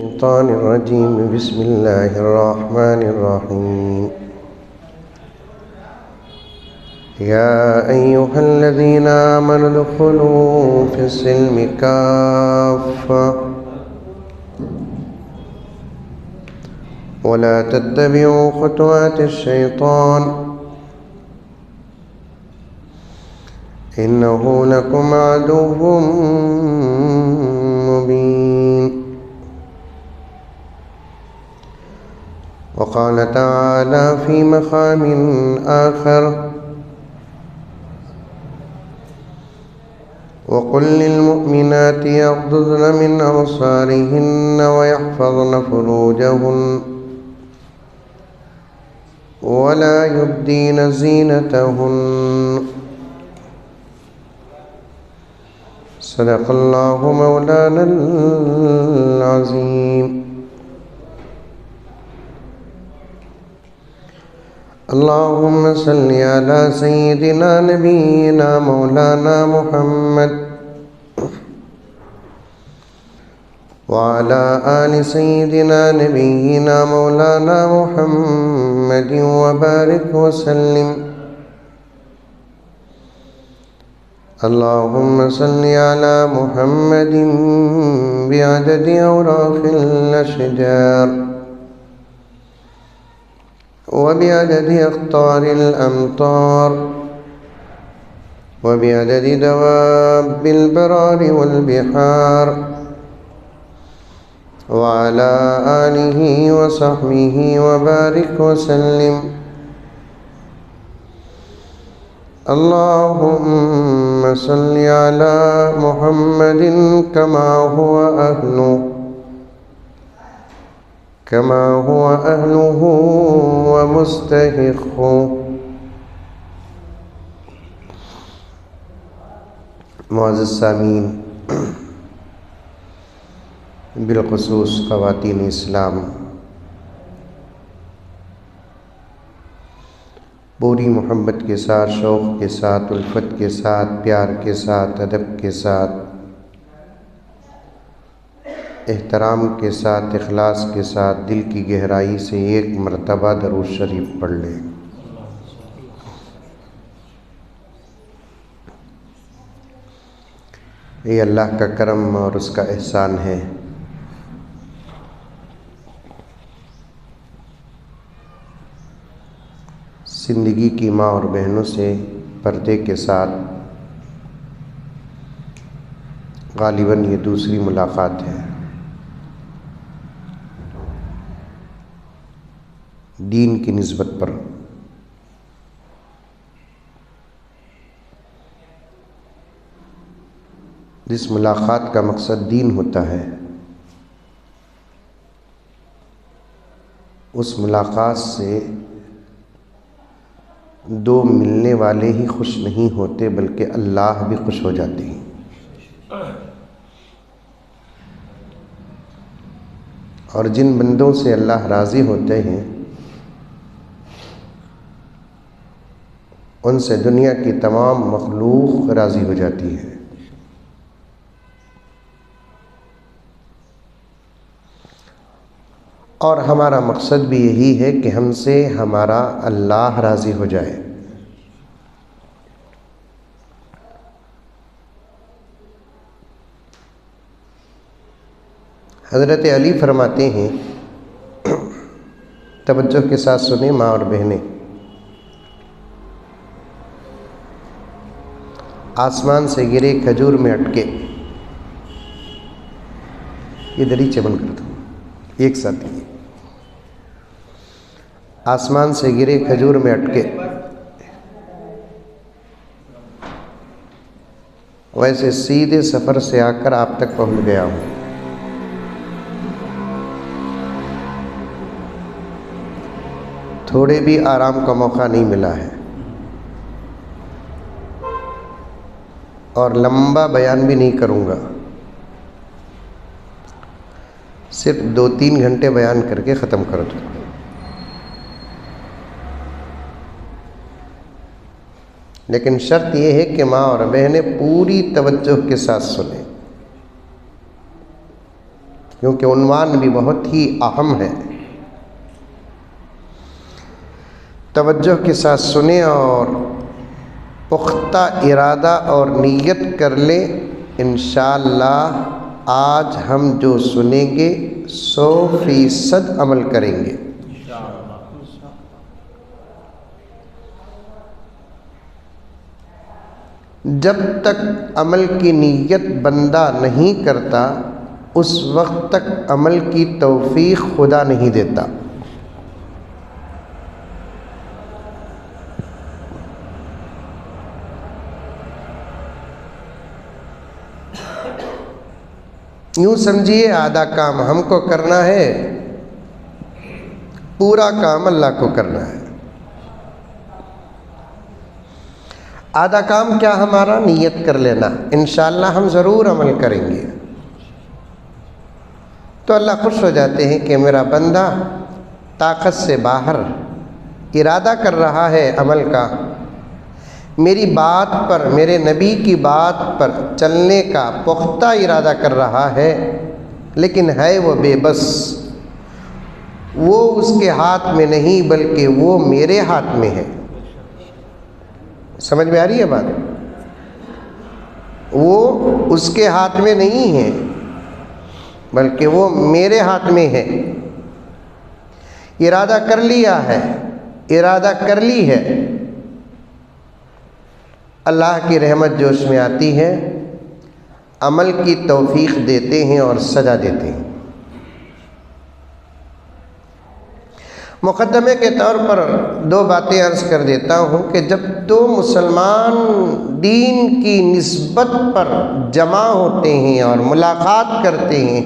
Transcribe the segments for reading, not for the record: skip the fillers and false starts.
शैतानिर्रजीम बिस्मिल्लाहिर्रहमानिर्रहीम या अय्युहल्लज़ीना आमनु उदख़ुलू फ़िस्सिल्मि काफ़्फ़ा वला तत्तबिऊ ख़ुतुवातिश्शैतान इन्नहु लकुम अदुव्वुम मुबीन। वक़ाल तआला फ़ी मक़ामिन आख़र वक़ुल लिल्मुअ्मिनाति यग़्ज़ुज़्न मिन अबसारिहिन्न वयहफ़ज़्न फ़ुरूजहुन्न वला युब्दीन ज़ीनतहुन्न। सदक़ल्लाहु मौलानल अज़ीम। अल्लाहुम्म सल्लि अला सय्यिदिना नबीना मौलाना मुहम्मद व अला आलि सय्यिदिना नबीना मौलाना मुहम्मद व बारिक व सल्लिम। अल्लाहुम्म सल्लि अला मुहम्मदिन बिअददि औराक़िल अशजार व बिअददि अक़्तारिल अमतार व बिअददि दवाब्बिल बरारि वल बिहार व अला आलिहि व सहबिहि व बारिक व सल्लिम। अल्लाहुम्म सल्लि अला मुहम्मदिन कमा हुवा अहलुहु व मुस्तहिक़्क़ुहु। मुअज़्ज़ज़ सामीन, बिलख़ुसूस ख़वातीन इस्लाम, पूरी मोहब्बत के साथ, शौक़ के साथ, उल्फ़त के साथ, प्यार के साथ, अदब के साथ, एहतराम के साथ, इख़लास के साथ दिल की गहराई से एक मरतबा दरूद शरीफ पढ़ लें। ये अल्लाह का करम और उसका एहसान है। ज़िंदगी की माँ और बहनों से पर्दे के साथ गालिबन ये दूसरी मुलाकात है। दीन की निस्बत पर जिस मुलाकात का मकसद दीन होता है, उस मुलाकात से दो मिलने वाले ही खुश नहीं होते बल्कि अल्लाह भी खुश हो जाते हैं। और जिन बंदों से अल्लाह राज़ी होते हैं उनसे दुनिया की तमाम मखलूक राज़ी हो जाती है। और हमारा मकसद भी यही है कि हमसे हमारा अल्लाह राज़ी हो जाए। हज़रत अली फरमाते हैं, तवज्जो के साथ सुने माँ और बहनें, आसमान से गिरे खजूर में अटके, ये दरीचे बंद कर दो एक साथ ही। आसमान से गिरे खजूर में अटके, वैसे सीधे सफ़र से आकर आप तक पहुंच गया हूं। थोड़े भी आराम का मौका नहीं मिला है और लंबा बयान भी नहीं करूंगा, सिर्फ 2-3 घंटे बयान करके ख़त्म कर दूँ। लेकिन शर्त यह है कि माँ और बहनें पूरी तवज्जो के साथ सुने। क्योंकि उन्वान भी बहुत ही अहम है। तवज्जो के साथ सुने और पुख्ता इरादा और नीयत कर ले। इंशाअल्लाह आज हम जो सुनेंगे 100% अमल करेंगे। जब तक अमल की नीयत बंदा नहीं करता उस वक्त तक अमल की तौफीक खुदा नहीं देता। यूँ समझिए आधा काम हमको करना है, पूरा काम अल्लाह को करना है। आधा काम क्या हमारा, नीयत कर लेना इंशाअल्लाह हम ज़रूर अमल करेंगे। तो अल्लाह खुश हो जाते हैं कि मेरा बंदा ताकत से बाहर इरादा कर रहा है अमल का, मेरी बात पर, मेरे नबी की बात पर चलने का पुख्ता इरादा कर रहा है, लेकिन है वो बेबस। वो उसके हाथ में नहीं बल्कि वो मेरे हाथ में है। समझ में आ रही है बात? वो उसके हाथ में नहीं है बल्कि वो मेरे हाथ में है। इरादा कर लिया है, इरादा कर ली है, अल्लाह की रहमत जोश में आती है, अमल की तौफीक देते हैं और सजा देते हैं। मुक़द्दमे के तौर पर दो बातें अर्ज़ कर देता हूँ कि जब दो मुसलमान दीन की निस्बत पर जमा होते हैं और मुलाकात करते हैं,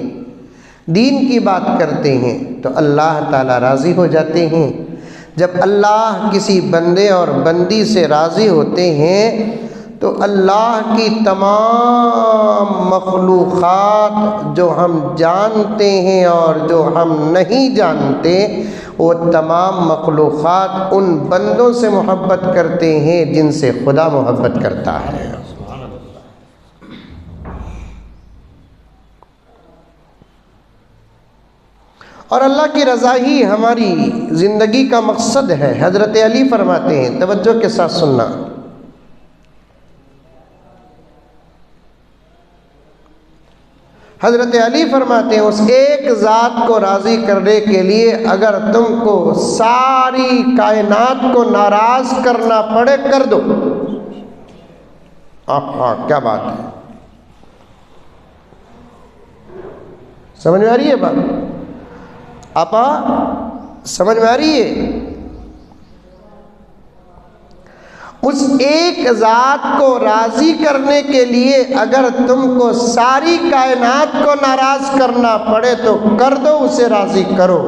दीन की बात करते हैं, तो अल्लाह ताला राज़ी हो जाते हैं। जब अल्लाह किसी बंदे और बंदी से राज़ी होते हैं तो अल्लाह की तमाम मखलूक़ात जो हम जानते हैं और जो हम नहीं जानते, वो तमाम मखलूक़ात उन बंदों से मोहब्बत करते हैं जिनसे खुदा मोहब्बत करता है। और अल्लाह की रज़ा ही हमारी ज़िंदगी का मकसद है। हज़रत अली फरमाते हैं, तवज्जो के साथ सुनना, हज़रत अली फरमाते हैं उस एक ज़ात को राज़ी करने के लिए अगर तुमको सारी कायनात को नाराज़ करना पड़े कर दो। हाँ, क्या बात है, समझ में आ रही है बात? आपा समझ में आ रही है? उस एक ज़ात को राज़ी करने के लिए अगर तुमको सारी कायनात को नाराज़ करना पड़े तो कर दो, उसे राज़ी करो।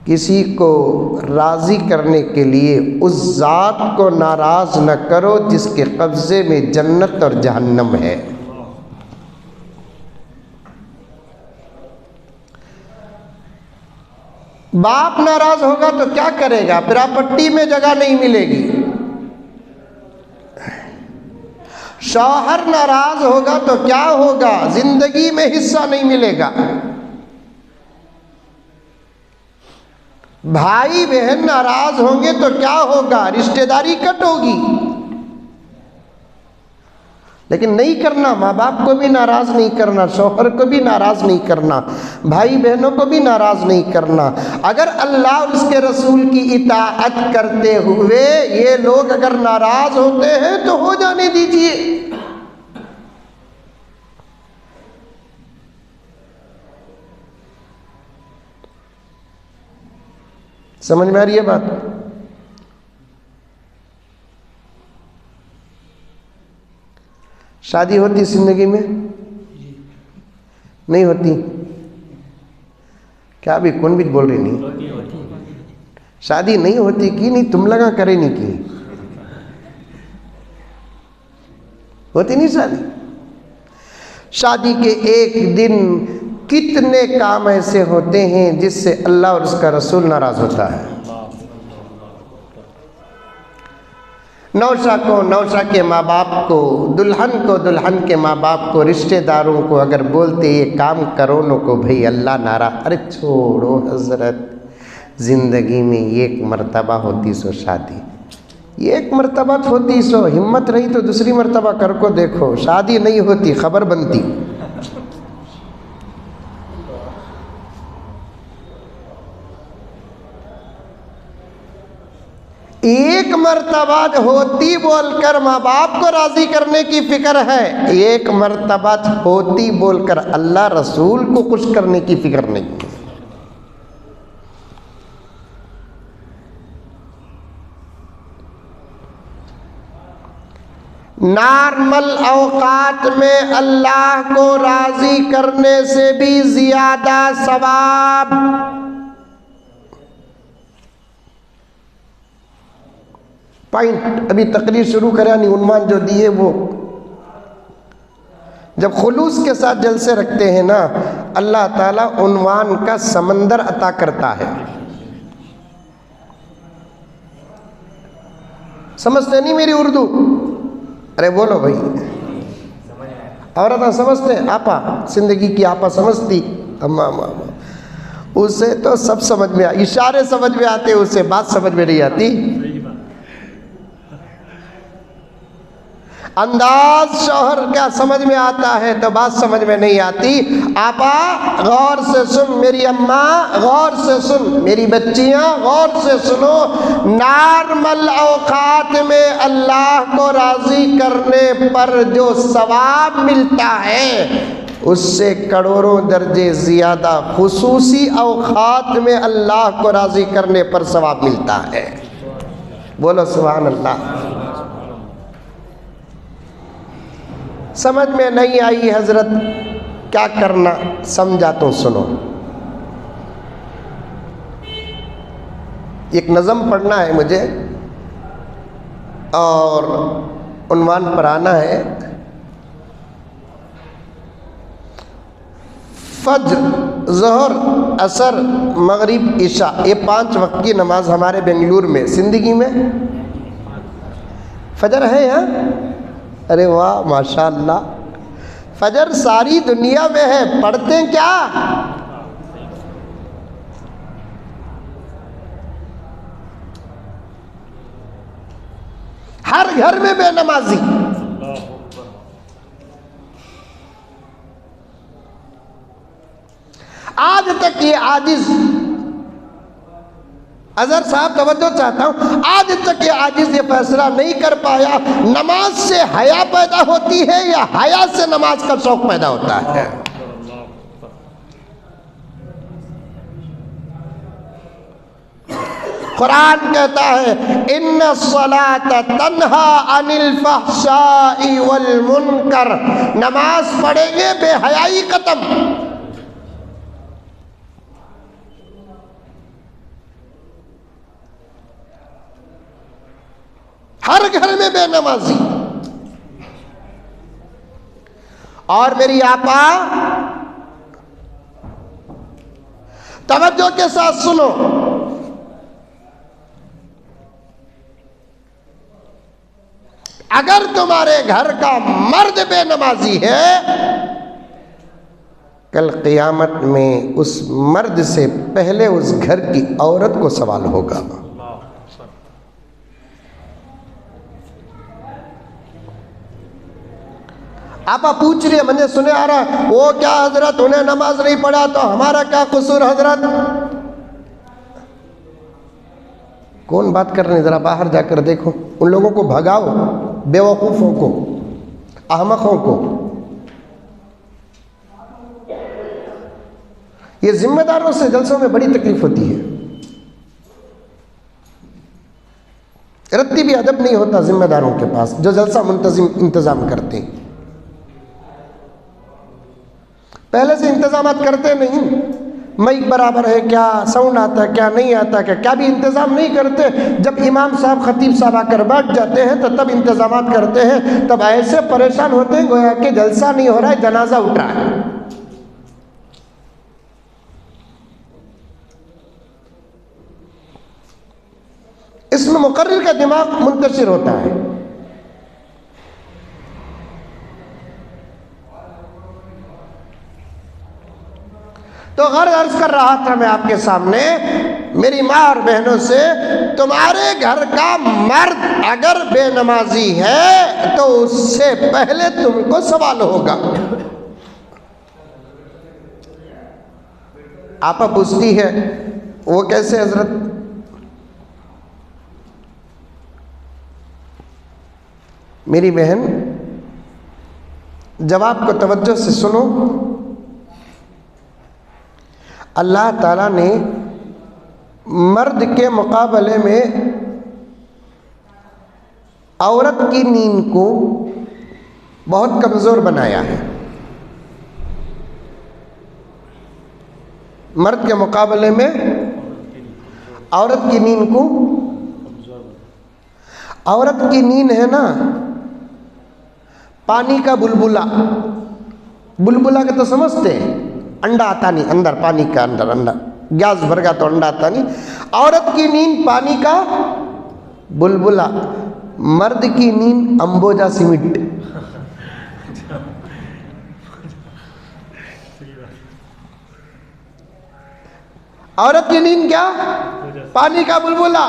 किसी को राज़ी करने के लिए उस ज़ात को नाराज़ न करो जिसके कब्ज़े में जन्नत और जहन्नम है। बाप नाराज होगा तो क्या करेगा? पिरापट्टी में जगह नहीं मिलेगी। शौहर नाराज होगा तो क्या होगा? जिंदगी में हिस्सा नहीं मिलेगा। भाई बहन नाराज होंगे तो क्या होगा? रिश्तेदारी कट होगी। लेकिन नहीं करना, माँ बाप को भी नाराज़ नहीं करना, शौहर को भी नाराज़ नहीं करना, भाई बहनों को भी नाराज़ नहीं करना। अगर अल्लाह और उसके रसूल की इताअत करते हुए ये लोग अगर नाराज़ होते हैं तो हो जाने दीजिए। समझ में आ रही है बात? शादी होती जिंदगी में? नहीं होती? क्या भी कौन भी बोल रही नहीं? शादी नहीं होती कि नहीं? तुम लगा करे नहीं की होती नहीं शादी? शादी के एक दिन कितने काम ऐसे होते हैं जिससे अल्लाह और उसका रसूल नाराज होता है। नौशा को, नौशा के माँ बाप को, दुल्हन को, दुल्हन के माँ बाप को, रिश्तेदारों को अगर बोलते ये काम करो नो को भाई अल्लाह नारा, अरे छोड़ो हजरत, ज़िंदगी में एक मर्तबा होती सो शादी, एक मर्तबा होती सो, हिम्मत रही तो दूसरी मर्तबा कर को देखो, शादी नहीं होती खबर बनती। एक मर्तबा होती बोलकर माँ बाप को राजी करने की फिक्र है, एक मर्तबा होती बोलकर अल्लाह रसूल को खुश करने की फिक्र नहीं है। नॉर्मल औकात में अल्लाह को राजी करने से भी ज्यादा सवाब पॉइंट अभी तकरीर शुरू करा नहीं, उन्वान जो दिए वो जब खुलूस के साथ जलसे रखते हैं ना, अल्लाह ताला उन्वान का समंदर अता करता है। समझते नहीं मेरी उर्दू? अरे बोलो भाई, औरत समझते? आपा जिंदगी की आपा समझती, अम्मा अम्मा उसे तो सब समझ में, इशारे समझ में आते, उसे बात समझ में नहीं आती। अंदाज शौहर का समझ में आता है तो बात समझ में नहीं आती। आपा गौर से सुन, मेरी अम्मा गौर से सुन, मेरी बच्चियां गौर से सुनो, नॉर्मल औकात में अल्लाह को राजी करने पर जो सवाब मिलता है उससे करोड़ों दर्जे ज़्यादा खुसूसी औकात में अल्लाह को राजी करने पर सवाब मिलता है। बोलो सुभान अल्लाह। समझ में नहीं आई हजरत क्या करना, समझा तो सुनो। एक नज़म पढ़ना है मुझे और उन्वान पर आना है। फज्र, ज़ोहर, असर, मगरिब, इशा, ये 5 वक्त की नमाज हमारे बेंगलुरु में, जिंदगी में फजर है यहाँ। अरे वाह माशाअल्लाह, फजर सारी दुनिया में है, पढ़ते क्या? हर घर में बेनमाजी। आज तक ये आजिज, अजहर साहब तवज्जो चाहता हूं, आज तक ये आजिज ये फैसला नहीं कर पाया नमाज से हया पैदा होती है या हया से नमाज का शौक पैदा होता है। कुरान कहता है इन्ना सलात तन्हा अनिल फहशाई वल मुनकर, नमाज पढ़ेंगे बेहयाई खत्म। हर घर में बेनमाजी। और मेरी आपा तवज्जो के साथ सुनो, अगर तुम्हारे घर का मर्द बेनमाजी है, कल क़यामत में उस मर्द से पहले उस घर की औरत को सवाल होगा। आपा पूछ रही है, मुझे सुने आ रहा है, वो क्या हजरत उन्हें नमाज नहीं पढ़ा तो हमारा क्या कसूर हजरत? कौन बात कर रहे हैं? जरा बाहर जाकर देखो, उन लोगों को भगाओ, बेवकूफों को, अहमकों को। ये जिम्मेदारों से जलसों में बड़ी तकलीफ होती है। रत्ती भी अदब नहीं होता जिम्मेदारों के पास जो जलसा इंतजाम करते हैं। पहले से इंतजामात करते नहीं, माइक बराबर है क्या, साउंड आता क्या, नहीं आता क्या भी इंतज़ाम नहीं करते। जब इमाम साहब खतीब साहब आकर बैठ जाते हैं तो तब इंतजामात करते हैं। तब ऐसे परेशान होते हैं गोया कि जलसा नहीं हो रहा है, जनाजा उठ रहा है। इसमें मुकर्रिर का दिमाग मुंतशिर होता है। तो गर्ज अर्ज कर रहा था मैं आपके सामने मेरी माँ और बहनों से, तुम्हारे घर का मर्द अगर बेनमाजी है तो उससे पहले तुमको सवाल होगा। आपा पूछती है वो कैसे हजरत? मेरी बहन जवाब को तवज्जो से सुनो। अल्लाह ताला ने मर्द के मुकाबले में औरत की नींद को बहुत कमज़ोर बनाया है। मर्द के मुकाबले में औरत की नींद को, औरत की नींद है ना पानी का बुलबुला। बुलबुला के तो समझते हैं, अंडा आता नहीं अंदर, पानी का अंदर अंडा गैस भर गया तो अंडा आता नहीं। औरत की नींद पानी का बुलबुला, मर्द की नींद अंबोजा सीमेंट। औरत की नींद क्या? पानी का बुलबुला।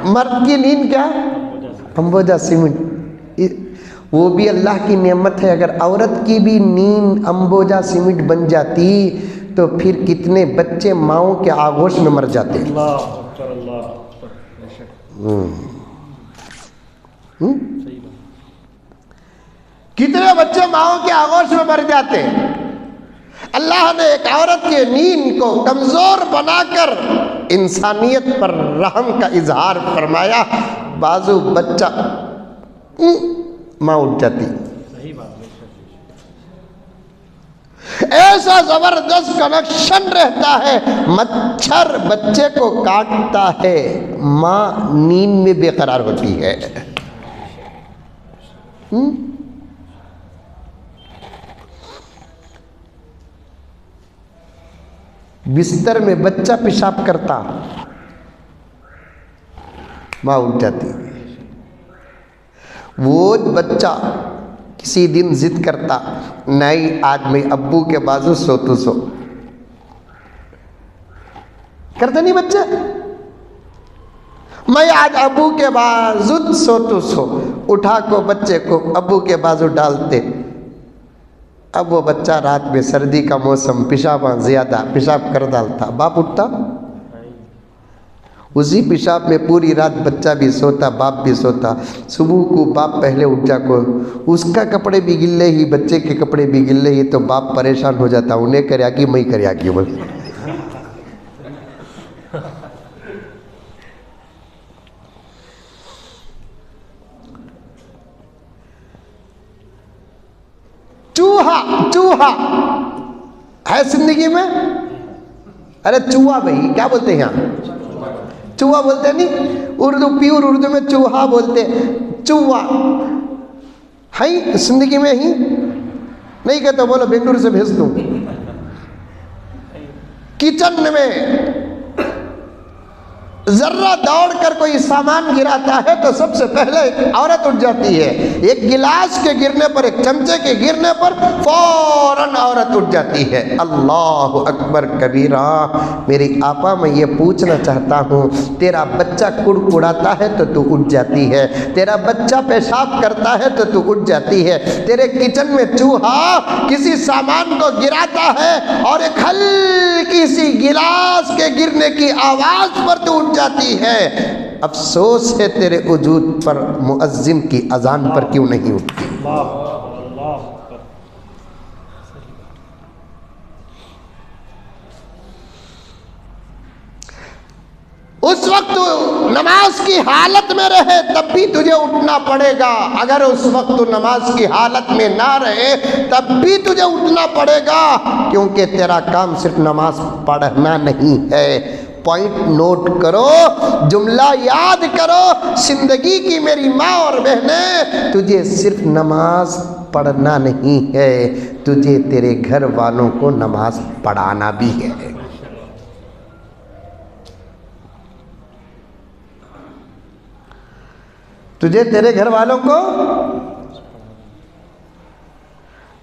मर्द की नींद क्या? अंबोजा सीमेंट। वो भी अल्लाह की नेमत है। अगर औरत की भी नींद अंबोजा सीमेंट बन जाती तो फिर कितने बच्चे माओं के आगोश में मर जाते। कितने बच्चे माओं के आगोश में मर जाते। अल्लाह ने एक औरत के नींद को कमजोर बनाकर इंसानियत पर रहम का इजहार फरमाया। बाजू बच्चा माँ उठ जाती। ऐसा जबरदस्त कनेक्शन रहता है। मच्छर बच्चे को काटता है, माँ नींद में बेकरार होती है। बिस्तर में बच्चा पेशाब करता, माँ उठ जाती। वो बच्चा किसी दिन जिद करता, नहीं आज मैं अब्बू के बाजू सो तू सो। करते नहीं बच्चे? मैं आज अब्बू के बाजू सो तू सो। उठा को बच्चे को अब्बू के बाजू डालते। अब वो बच्चा रात में सर्दी का मौसम पेशाब ज्यादा पेशाब कर डालता, बाप उठता। उसी पेशाब में पूरी रात बच्चा भी सोता, बाप भी सोता। सुबह को बाप पहले उठ जा को, उसका कपड़े भी गिल्ले ही, बच्चे के कपड़े भी गिल्ले ही, तो बाप परेशान हो जाता, उन्हें करया कि मैं करया कि बोल। चूहा, चूहा है जिंदगी में। अरे चूहा भाई क्या बोलते हैं यहाँ? चूहा बोलते नहीं, उर्दू प्योर उर्दू में चूहा बोलते। चूहा है जिंदगी में ही नहीं कहते, बोलो बेंगलुरु से भेज दूं। किचन में जर्रा दौड़कर कोई सामान गिराता है तो सबसे पहले एक औरत उठ जाती है। एक गिलास के गिरने पर, एक चमचे के गिरने पर फौरन औरत उठ जाती है। अल्लाह अकबर कबीरा। मेरी आपा मैं ये पूछना चाहता हूँ, तेरा बच्चा कुड़कुड़ाता है तो तू उठ जाती है, तेरा बच्चा पेशाब करता है तो तू उठ जाती है, तेरे किचन में चूहा किसी सामान को गिराता है और एक हल्की सी गिलास के गिरने की आवाज पर तू उठ जाती है। अफसोस है तेरे वजूद पर, मुअज्जिन की अजान पर क्यों नहीं उठती। उस वक्त नमाज की हालत में रहे तब भी तुझे उठना पड़ेगा। अगर उस वक्त नमाज की हालत में ना रहे तब भी तुझे उठना पड़ेगा, क्योंकि तेरा काम सिर्फ नमाज पढ़ना नहीं है। पॉइंट नोट करो, जुमला याद करो। जिंदगी की मेरी माँ और बहनें, तुझे सिर्फ नमाज पढ़ना नहीं है, तुझे तेरे घर वालों को नमाज पढ़ाना भी है। तुझे तेरे घर वालों को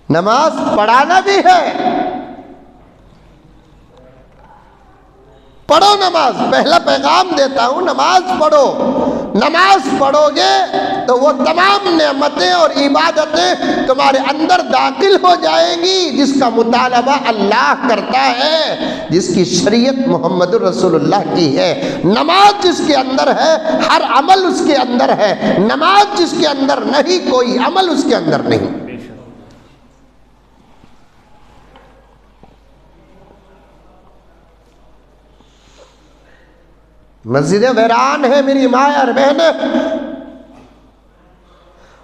नमाज पढ़ाना भी है। पढ़ो नमाज। पहला पैगाम देता हूँ, नमाज पढ़ो। नमाज पढ़ोगे तो वो तमाम नेमतें और इबादतें तुम्हारे अंदर दाखिल हो जाएंगी जिसका मुतालबा अल्लाह करता है, जिसकी शरीयत मोहम्मद रसूलुल्लाह की है। नमाज जिसके अंदर है हर अमल उसके अंदर है, नमाज जिसके अंदर नहीं कोई अमल उसके अंदर नहीं। मस्जिदें वीरान है मेरी माँ और बहनें,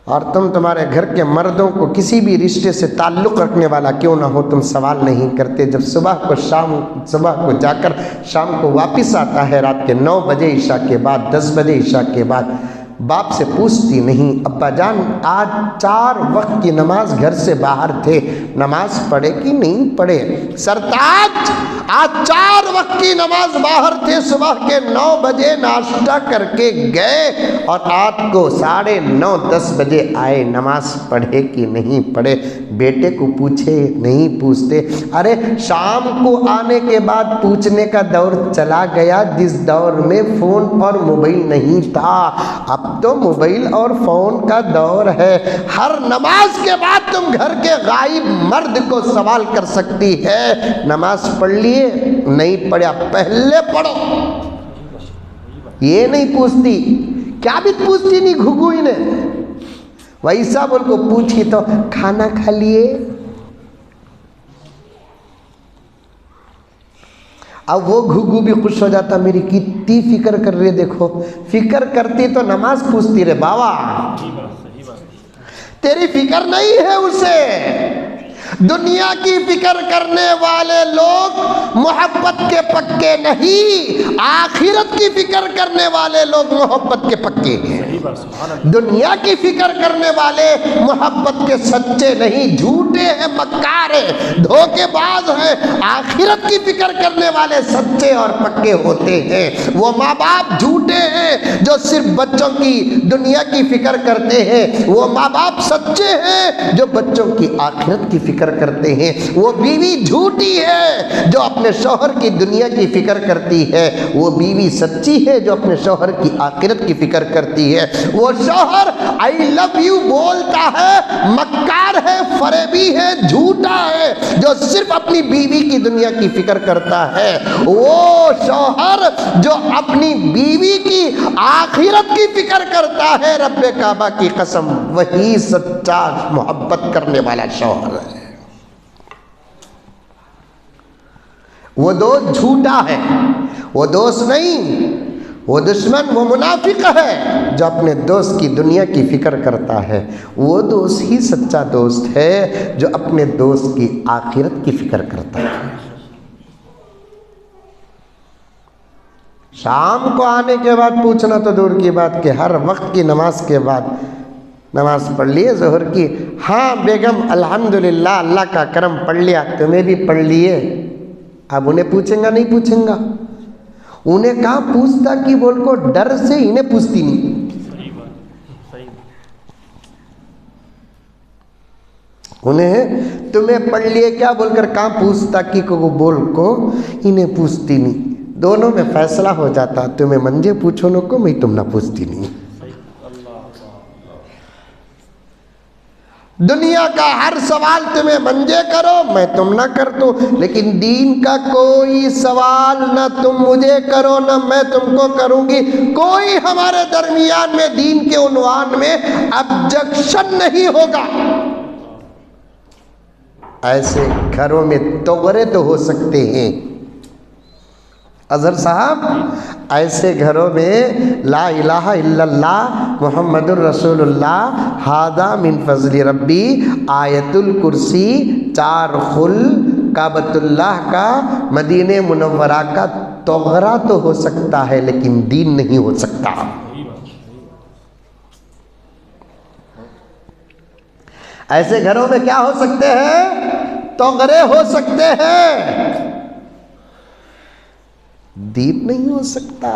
और तुम तुम्हारे घर के मर्दों को किसी भी रिश्ते से ताल्लुक़ रखने वाला क्यों ना हो, तुम सवाल नहीं करते। जब सुबह को जाकर शाम को वापस आता है रात के 9 बजे ईशा के बाद, 10 बजे ईशा के बाद, बाप से पूछती नहीं, अब्बा जान आज 4 वक्त की नमाज घर से बाहर थे, नमाज पढ़े कि नहीं पढ़े? सरताज आज 4 वक्त की नमाज बाहर थे, सुबह के 9 बजे नाश्ता करके गए और रात को 9:30 10 बजे आए, नमाज पढ़े कि नहीं पढ़े? बेटे को पूछे नहीं पूछते? अरे शाम को आने के बाद पूछने का दौर चला गया, जिस दौर में फ़ोन और मोबाइल नहीं था। अब तो मोबाइल और फ़ोन का दौर है। हर नमाज के बाद तुम घर के गायब मर्द को सवाल कर सकती है, नमाज पढ़ लिए नहीं पढ़ा? पहले पढ़ो। ये नहीं पूछती, क्या भी पूछती नहीं घुगुई ने। वैसा बोल को पूछी तो खाना खा लिए? अब वो घुघू भी खुश हो जाता, मेरी कितनी फिक्र कर रही है, देखो फिक्र करती तो नमाज पूछती रे बाबा। तेरी फिक्र नहीं है उसे। दुनिया की फिक्र करने वाले लोग मोहब्बत के पक्के नहीं, आखिरत की फिक्र करने वाले लोग मोहब्बत के पक्के हैं। दुनिया की फिक्र करने वाले मोहब्बत के सच्चे नहीं, झूठे हैं, मक्कार हैं, धोखेबाज हैं। आखिरत की फिक्र करने वाले सच्चे और पक्के होते हैं। वो माँ बाप झूठे हैं जो सिर्फ बच्चों की दुनिया की फिक्र करते हैं, वो माँ बाप सच्चे हैं जो बच्चों की आखिरत की फिक्र करते हैं। वो बीवी झूठी है जो अपने शौहर की दुनिया की फिक्र करती है, वो बीवी सच्ची है जो अपने शौहर की आखिरत की फिक्र करती है। वो शौहर आई लव यू बोलता है, मक्कार है, फरेबी है, झूठा है जो सिर्फ अपनी बीवी की दुनिया की फिक्र करता है। वो शौहर जो अपनी बीवी की आखिरत की फिक्र करता है, रब्बे काबा की कसम, वही सच्चा मोहब्बत करने वाला शौहर है। वो दोस्त झूठा है, वो दोस्त नहीं, वो दुश्मन, वो मुनाफिक है जो अपने दोस्त की दुनिया की फिक्र करता है। वो दोस्त ही सच्चा दोस्त है जो अपने दोस्त की आखिरत की फिक्र करता है। शाम को आने के बाद पूछना तो दूर की बात कि हर वक्त की नमाज के बाद नमाज पढ़ लिए ज़ोहर की? हाँ बेगम अल्हम्दुलिल्लाह, अल्लाह का करम पढ़ लिया, तुम्हें भी पढ़ लिए। अब उन्हें पूछेंगा नहीं पूछेंगा? उन्हें कहाँ पूछता कि बोल को डर से इन्हें पूछती नहीं। उन्हें तुम्हें पढ़ लिए क्या बोलकर कहाँ पूछता कि को बोल को इन्हें पूछती नहीं। दोनों में फैसला हो जाता, तुम्हें मंजे पूछो नो को, मैं तुम ना पूछती नहीं। दुनिया का हर सवाल तुम्हें मंजे करो, मैं तुम ना कर दो, लेकिन दीन का कोई सवाल ना तुम मुझे करो ना मैं तुमको करूंगी। कोई हमारे दरमियान में दीन के उन्वान में ऑब्जेक्शन नहीं होगा। ऐसे घरों में तोगरे तो हो सकते हैं अजहर साहब, ऐसे घरों में ला इलाहा इल्लल्लाह मुहम्मदुर रसूलुल्लाह हादा मिन फजली रब्बी, आयतुल कुर्सी, 4 खुल, काबतुल्लाह का, मदीने मुनव्वरा का तोगरा तो हो सकता है लेकिन दीन नहीं हो सकता। ऐसे घरों में क्या हो सकते हैं? तोगरे हो सकते हैं, दीन नहीं हो सकता।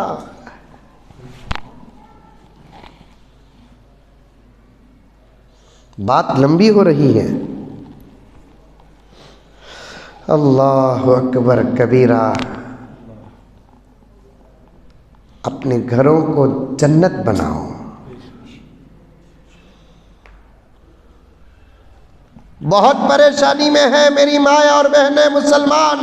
बात लंबी हो रही है। अल्लाहु अकबर कबीरा। अपने घरों को जन्नत बनाओ। बहुत परेशानी में है मेरी माँ और बहनें मुसलमान।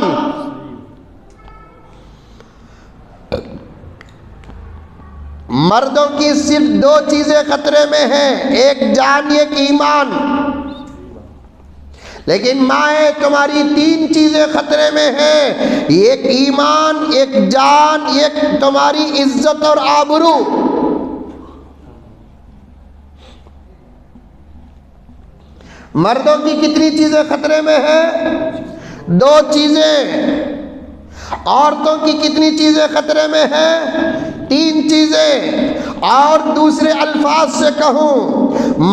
मर्दों की सिर्फ दो चीजें खतरे में हैं, एक जान एक ईमान। लेकिन माए तुम्हारी तीन चीजें खतरे में हैं, एक ईमान, एक जान, एक तुम्हारी इज्जत और आबरू। मर्दों की कितनी चीजें खतरे में हैं? दो चीजें। औरतों की कितनी चीजें खतरे में हैं? तीन चीजें। और दूसरे अल्फाज से कहूं,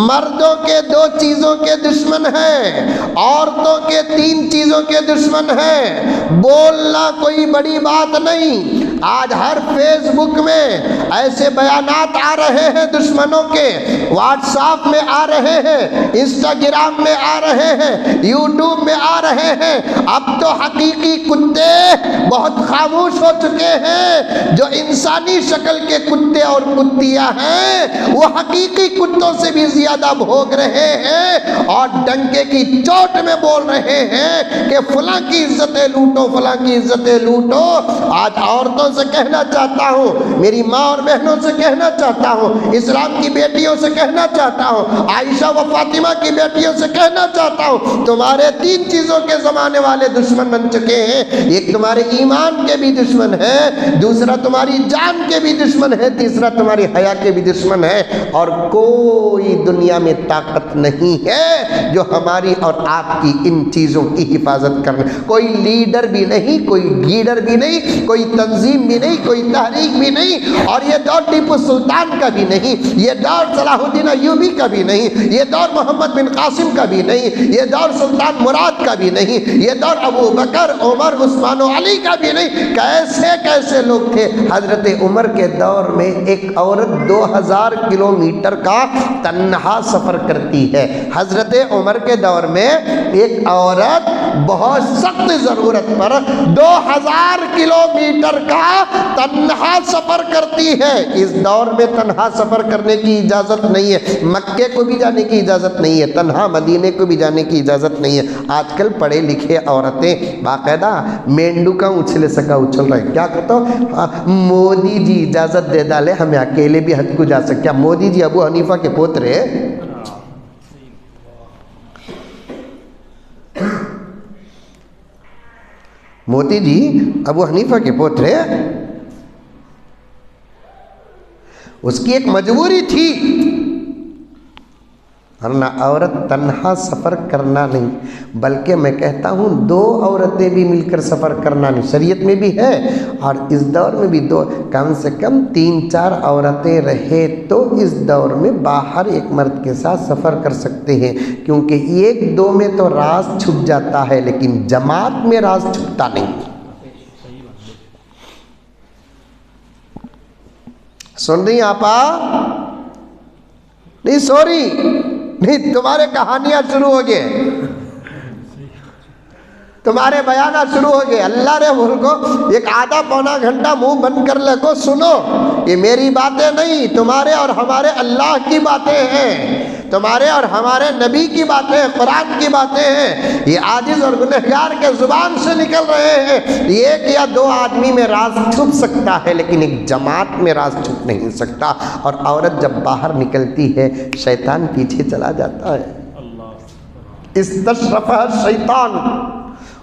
मर्दों के दो चीजों के दुश्मन हैं, औरतों के तीन चीजों के दुश्मन हैं। बोलना कोई बड़ी बात नहीं। आज हर फेसबुक में ऐसे बयानात आ रहे हैं दुश्मनों के, व्हाट्सएप में आ रहे हैं, इंस्टाग्राम में आ रहे हैं, यूट्यूब में आ रहे हैं। अब तो हकीकी कुत्ते बहुत खामोश हो चुके हैं। जो इंसानी शक्ल के कुत्ते और कुत्तियां हैं वो हकीकी कुत्तों से भी ज्यादा भोग रहे हैं और डंके की चोट में बोल रहे हैं कि फलां की इज्जतें लूटो, फलां की इज्जतें लूटो। आज औरतों से कहना चाहता हूँ, मेरी माँ और बहनों से कहना चाहता हूँ, इस्लाम की बेटियों से कहना चाहता हूँ, आयशा व फातिमा की बेटियों से कहना चाहता हूँ, तुम्हारे तीन चीजों के जमाने वाले दुश्मन बन चुके हैं। एक तुम्हारे ईमान के भी दुश्मन है, दूसरा तुम्हारी जान के भी दुश्मन है, तीसरा तुम्हारी हया के भी दुश्मन है। और कोई दुनिया में ताकत नहीं है जो हमारी और आपकी इन चीजों की हिफाजत करने। कोई लीडर भी नहीं, कोई लीडर भी नहीं, कोई तंजीम भी नहीं, कोई तहरीक भी नहीं। और ये दौर टीपू सुल्तान का भी नहीं, ये दौर सलाहुद्दीन अय्यूबी का भी नहीं, ये दौर मोहम्मद बिन कासिम का भी नहीं, ये दौर सुल्तान मुराद का भी नहीं, ये दौर अबू बकर, उमर, उस्मान और अली का भी नहीं। कैसे कैसे लोग थे। हजरत उमर के दौर में एक औरत 2000 किलोमीटर का तन्हा सफर करती है। हजरत उमर के दौर में एक औरत बहुत सख्त जरूरत पर 2000 किलोमीटर का तन्हा सफर करती है। इस दौर में तन्हा सफर करने की इजाजत नहीं है, मक्के को भी जाने की इजाजत नहीं है, तन्हा मदीने को भी जाने की इजाजत नहीं है। आजकल पढ़े लिखे औरतें बाकायदा मेंढू का उछले सका उछल रहे। क्या कहता हूँ, मोदी जी इजाजत दे डाले हमें अकेले भी हद को जा सकते। क्या मोदी जी अबू हनीफा के पोतरे? मोदी जी अबू हनीफा के पोतरे। उसकी एक मजबूरी थी, वरना औरत तन्हा सफ़र करना नहीं, बल्कि मैं कहता हूँ दो औरतें भी मिलकर सफ़र करना नहीं। शरीयत में भी है और इस दौर में भी दो, कम से कम 3-4 औरतें रहे तो इस दौर में बाहर एक मर्द के साथ सफ़र कर सकते हैं। क्योंकि 1-2 में तो राज छुप जाता है, लेकिन जमात में राज छुपता नहीं। सुन रही आपा? नहीं सॉरी, नहीं, तुम्हारे कहानियां शुरू हो गए, तुम्हारे बयाना शुरू हो गए। अल्लाह रे को एक आधा पौना घंटा मुंह बंद कर ले को सुनो। ये मेरी बातें नहीं, तुम्हारे और हमारे अल्लाह की बातें हैं, तुम्हारे और हमारे नबी की बातें हैं, कुरान की बातें हैं। ये आजिज और गुनहगार के जुबान से निकल रहे हैं। एक या दो आदमी में राज छुप सकता है, लेकिन एक जमात में राज छुप नहीं सकता। और औरत जब बाहर निकलती है शैतान पीछे चला जाता है। इस्तशरफ़ा शैतान,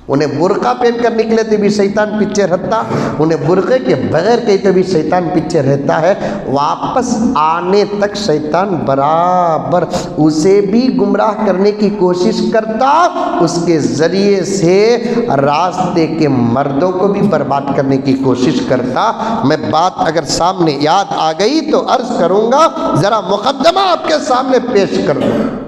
उन्हें बुर्का पहन कर निकले तो भी शैतान पीछे रहता, उन्हें बुर्के के बगैर कहीं तो भी शैतान पीछे रहता है। वापस आने तक शैतान बराबर उसे भी गुमराह करने की कोशिश करता, उसके ज़रिए से रास्ते के मर्दों को भी बर्बाद करने की कोशिश करता। मैं बात अगर सामने याद आ गई तो अर्ज़ करूँगा, ज़रा मुक़द्दमा आपके सामने पेश कर दूँ।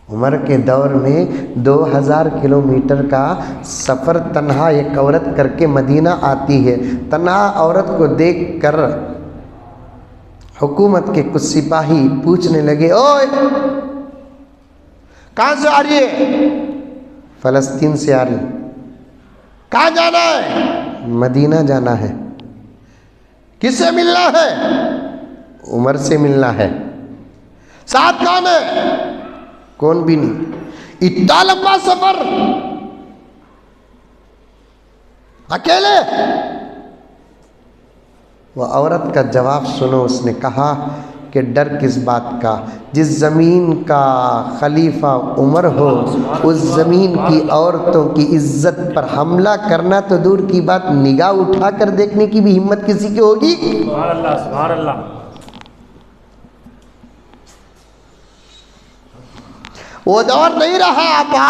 उमर के दौर में 2000 किलोमीटर का सफ़र तन्हा एक औरत करके मदीना आती है। तन्हा औरत को देखकर हुकूमत के कुछ सिपाही पूछने लगे, ओए कहाँ से आ रही है? फ़लस्तीन से आ रही। कहाँ जाना है? मदीना जाना है। किससे मिलना है? उमर से मिलना है। साथ कौन है? कौन भी नहीं। इतना लंबा सफर अकेले। वो औरत का जवाब सुनो। उसने कहा कि डर किस बात का, जिस ज़मीन का खलीफा उमर हो उस ज़मीन की औरतों की इज्जत पर हमला करना तो दूर की बात, निगाह उठाकर देखने की भी हिम्मत किसी की होगी? सुभान अल्लाह, सुभान अल्लाह। वो दौर नहीं रहा आपा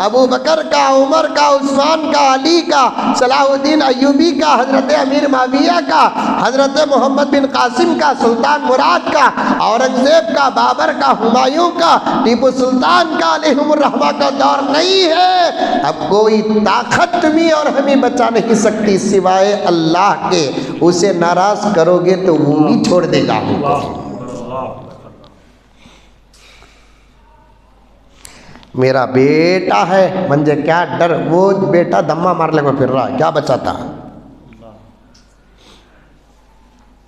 अबू बकर का, उमर का, उस्मान का, अली का, सलाहुद्दीन अय्यूबी का, हजरत अमीर माविया का, हजरत मोहम्मद बिन कासिम का, सुल्तान मुराद का, औरंगजेब का, बाबर का, हुमायूं का, टीपू सुल्तान का, अलैहिमुर रहमा का दौर नहीं है। अब कोई ताकत तुम्हें और हमें बचा नहीं सकती सिवाय अल्लाह के। उसे नाराज करोगे तो वो भी छोड़ देगा हमको। मेरा बेटा है, मंजे क्या डर, वो बेटा दम्मा मारने को फिर रहा, क्या बचाता।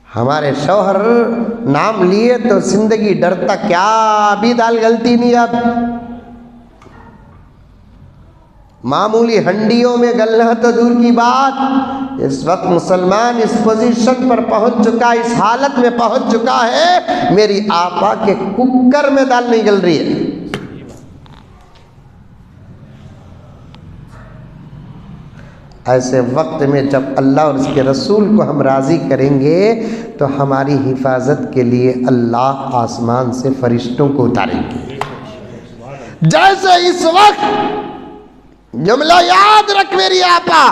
हमारे शौहर नाम लिए तो जिंदगी डरता, क्या अभी दाल गलती नहीं। अब मामूली हंडियों में गलना तो दूर की बात, इस वक्त मुसलमान इस पोजीशन पर पहुंच चुका, इस हालत में पहुंच चुका है, मेरी आपा के कुकर में दाल नहीं गल रही है। ऐसे वक्त में जब अल्लाह और उसके रसूल को हम राज़ी करेंगे तो हमारी हिफाजत के लिए अल्लाह आसमान से फरिश्तों को उतारेंगे। जैसे इस वक्त जुमला याद रख मेरी आपा,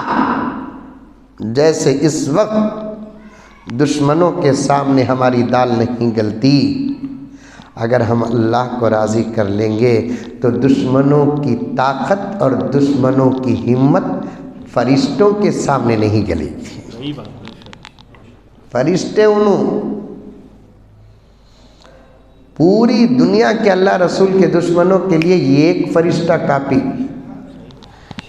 जैसे इस वक्त दुश्मनों के सामने हमारी दाल नहीं गलती, अगर हम अल्लाह को राज़ी कर लेंगे तो दुश्मनों की ताकत और दुश्मनों की हिम्मत फरिश्तों के सामने नहीं गलेगी। फरिश्ते उन्हों पूरी दुनिया के अल्लाह रसूल के दुश्मनों के लिए ये एक फरिश्ता काफ़ी,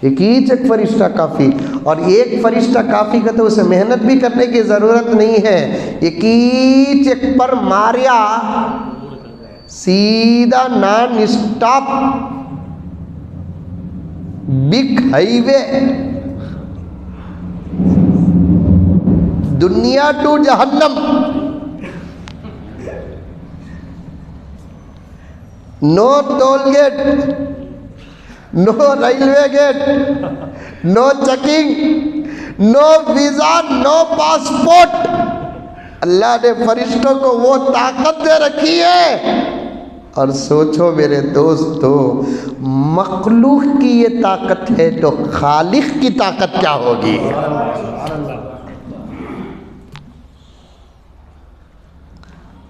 एक फरिश्ता काफ़ी। और एक फरिश्ता काफ़ी का तो उसे मेहनत भी करने की ज़रूरत नहीं है। एक पर मारिया सीधा नॉन स्टॉप बिग हाईवे दुनिया टू जहन्नम, no toll gate, no railway gate, no checking, no visa, no passport. Allah ने फरिश्तों को वो ताकत दे रखी है। और सोचो मेरे दोस्तों, मखलूक की ये ताकत है तो खालिक की ताकत क्या होगी।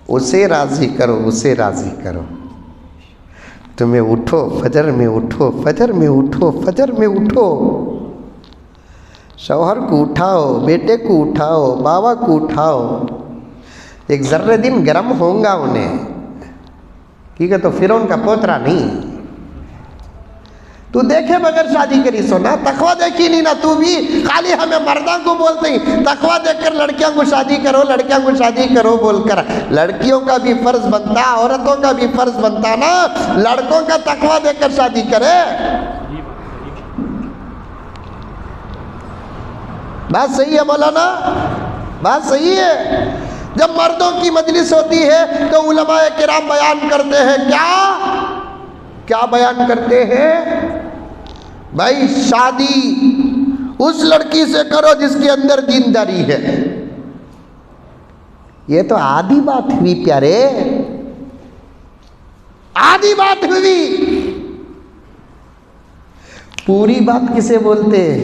उसे राज़ी करो, उसे राज़ी करो। तुम्हें उठो, फजर में उठो, फजर में उठो, फजर में उठो। शौहर को उठाओ, बेटे को उठाओ, बाबा को उठाओ। एक ज़र्रे दिन गर्म होगा उन्हें, ठीक है। तो फिर उनका पोतरा नहीं, तू देखे बगैर शादी करी सोना, तकवा देखी नहीं ना तू भी। खाली हमें मर्दा को बोलते ही तकवा देखकर लड़कियों को शादी करो, लड़कियों को शादी करो बोलकर। लड़कियों का भी फर्ज बनता, औरतों का भी फर्ज बनता ना, लड़कों का तकवा देखकर शादी करे। बात सही है मौलाना, बात सही है। जब मर्दों की मजलिस होती है तो उलमाए किराम बयान करते हैं, क्या बयान करते हैं भाई, शादी उस लड़की से करो जिसके अंदर दीनदारी है। ये तो आधी बात हुई प्यारे, आधी बात हुई। पूरी बात किसे बोलते हैं?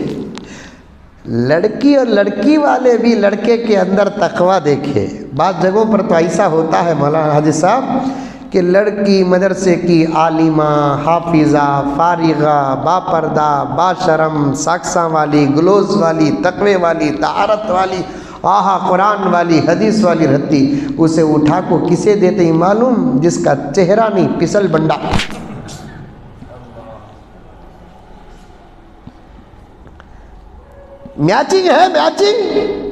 लड़की और लड़की वाले भी लड़के के अंदर तकवा देखे। बात जगहों पर तो ऐसा होता है मौलाना हाजी साहब कि लड़की मदरसे की आलिमा, हाफिज़ा, फारिगा, बापर्दा, बाशरम, साक्सा वाली, ग्लोज वाली, तकवे वाली, तहारत वाली, आहा कुरान वाली, हदीस वाली रहती, उसे उठा को किसे देते ही मालूम? जिसका चेहरा नहीं, पिसल बंडा। मैचिंग है, मैचिंग।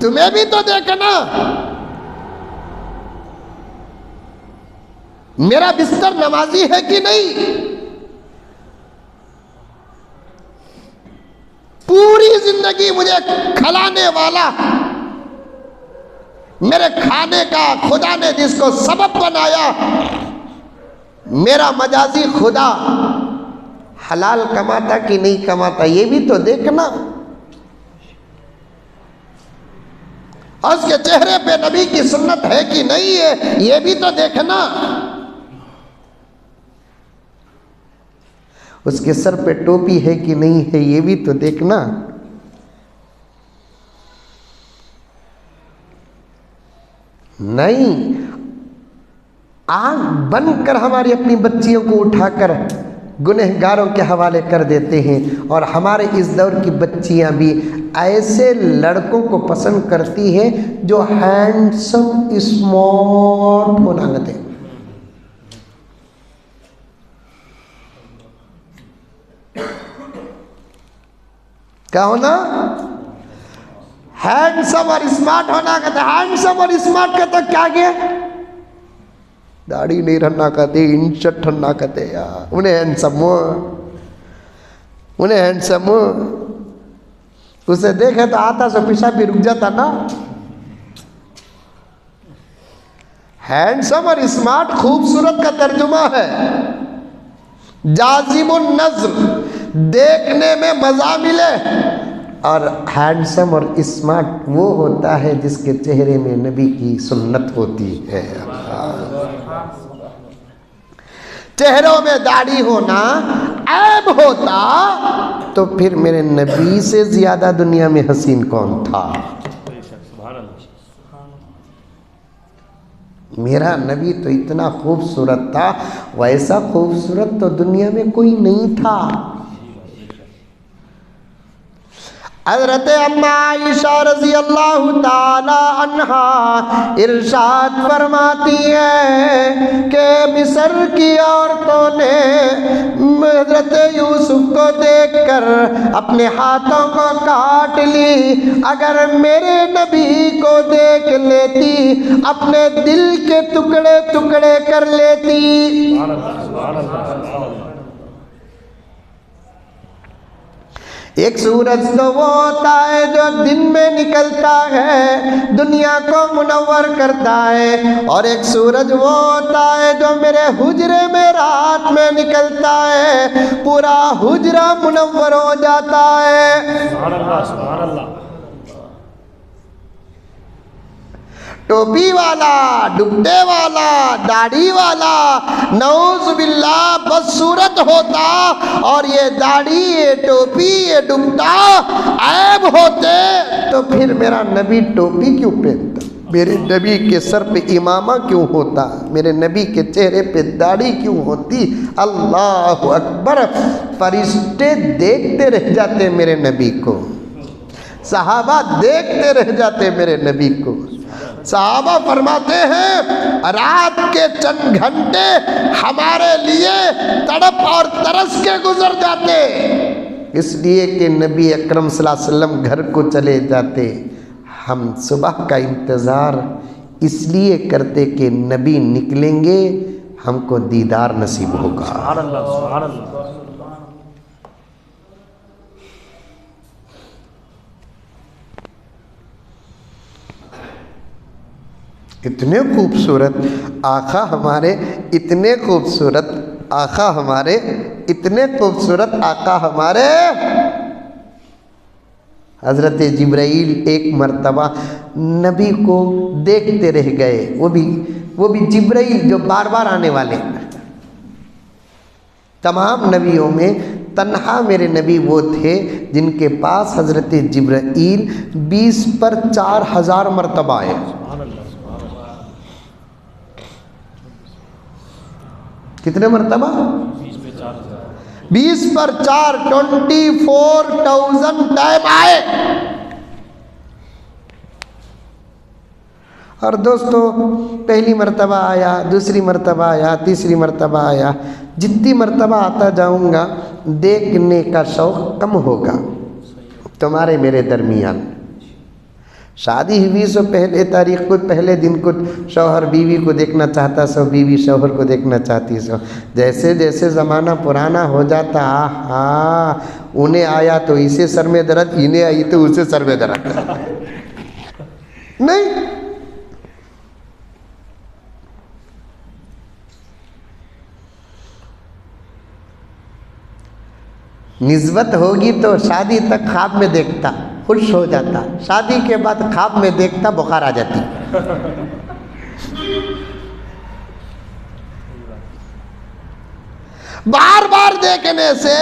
तुम्हें भी तो देखना, मेरा बिस्तर नमाजी है कि नहीं। पूरी जिंदगी मुझे खिलाने वाला, मेरे खाने का खुदा ने जिसको सबब बनाया, मेरा मजाजी खुदा हलाल कमाता कि नहीं कमाता, ये भी तो देखना। और उसके चेहरे पे नबी की सुन्नत है कि नहीं है, ये भी तो देखना। उसके सर पे टोपी है कि नहीं है, ये भी तो देखना। नहीं, आंख बंद कर हमारी अपनी बच्चियों को उठाकर गुनहगारों के हवाले कर देते हैं। और हमारे इस दौर की बच्चियां भी ऐसे लड़कों को पसंद करती हैं जो हैंडसम स्मार्ट होना लगते। क्या होना? हैंडसम और स्मार्ट होना कहते। हैंडसम और स्मार्ट का तो क्या गया, दाढ़ी नहीं रहना कहते, इंचट रहना कहते यार। उन्हें हैंडसम उसे देखे तो आता सो पेशाब भी रुक जाता ना। हैंडसम और स्मार्ट खूबसूरत का तर्जुमा है। जाजिबुन नज़र, देखने में मजा मिले। और हैंडसम और स्मार्ट वो होता है जिसके चेहरे में नबी की सुन्नत होती है। चेहरों में दाढ़ी होना ऐब होता तो फिर मेरे नबी से ज्यादा दुनिया में हसीन कौन था? मेरा नबी तो इतना खूबसूरत था, वैसा खूबसूरत तो दुनिया में कोई नहीं था। हज़रत अम्मा आयशा रज़ी अल्लाह ताला अन्हा इरशाद फरमाती है कि मिस्र की औरतों ने हज़रत यूसुफ को देखकर अपने हाथों को काट ली। अगर मेरे नबी को देख लेती अपने दिल के टुकड़े टुकड़े कर लेती। एक सूरज तो वो होता है जो दिन में निकलता है, दुनिया को मुनव्वर करता है, और एक सूरज वो होता है जो मेरे हुजरे में रात में निकलता है, पूरा हुजरा मुनव्वर हो जाता है। सुभान अल्लाह, सुभान अल्लाह। टोपी वाला, दुपट्टे वाला, दाढ़ी वाला नऊज़ बिल्लाह बदसूरत होता, और ये दाढ़ी, ये टोपी, ये दुपट्टा ऐब होते तो फिर मेरा नबी टोपी क्यों पहनता? मेरे नबी के सर पे इमामा क्यों होता? मेरे नबी के चेहरे पे दाढ़ी क्यों होती? अल्लाह अकबर। फरिश्ते देखते रह जाते मेरे नबी को, सहाबा देखते रह जाते मेरे नबी को। सहाबा फरमाते हैं रात के चंद घंटे हमारे लिए तड़प और तरस के गुजर जाते, इसलिए कि नबी अकरम सल्लल्लाहु अलैहि वसल्लम घर को चले जाते। हम सुबह का इंतज़ार इसलिए करते कि नबी निकलेंगे, हमको दीदार नसीब होगा। सुभान अल्लाह, सुभान अल्लाह। इतने खूबसूरत आका हमारे, इतने खूबसूरत आका हमारे, इतने खूबसूरत आका हमारे। हज़रत जिब्राईल एक मर्तबा नबी को देखते रह गए, वो भी जिब्राईल जो बार बार आने वाले। तमाम नबियों में तन्हा मेरे नबी वो थे जिनके पास हज़रत जिब्राईल 20 पर 4000 मर्तबा आए। कितने मर्तबा? 20 पर 4, 24,000 टाइम आए। और दोस्तों पहली मर्तबा आया, दूसरी मर्तबा आया, तीसरी मर्तबा आया, जितनी मर्तबा आता जाऊंगा देखने का शौक़ कम होगा तुम्हारे मेरे दरमियान। शादी हुई सो पहले तारीख को, पहले दिन को शौहर बीवी को देखना चाहता, सो बीवी शौहर को देखना चाहती। सो जैसे जैसे ज़माना पुराना हो जाता, हाँ उन्हें आया तो इसे सर में दर्द, इन्हें आई तो उसे सर में दर्द। नहीं, निस्बत होगी तो शादी तक ख्वाब में देखता, खुश हो जाता, शादी के बाद ख्वाब में देखता बुखार आ जाती। बार बार देखने से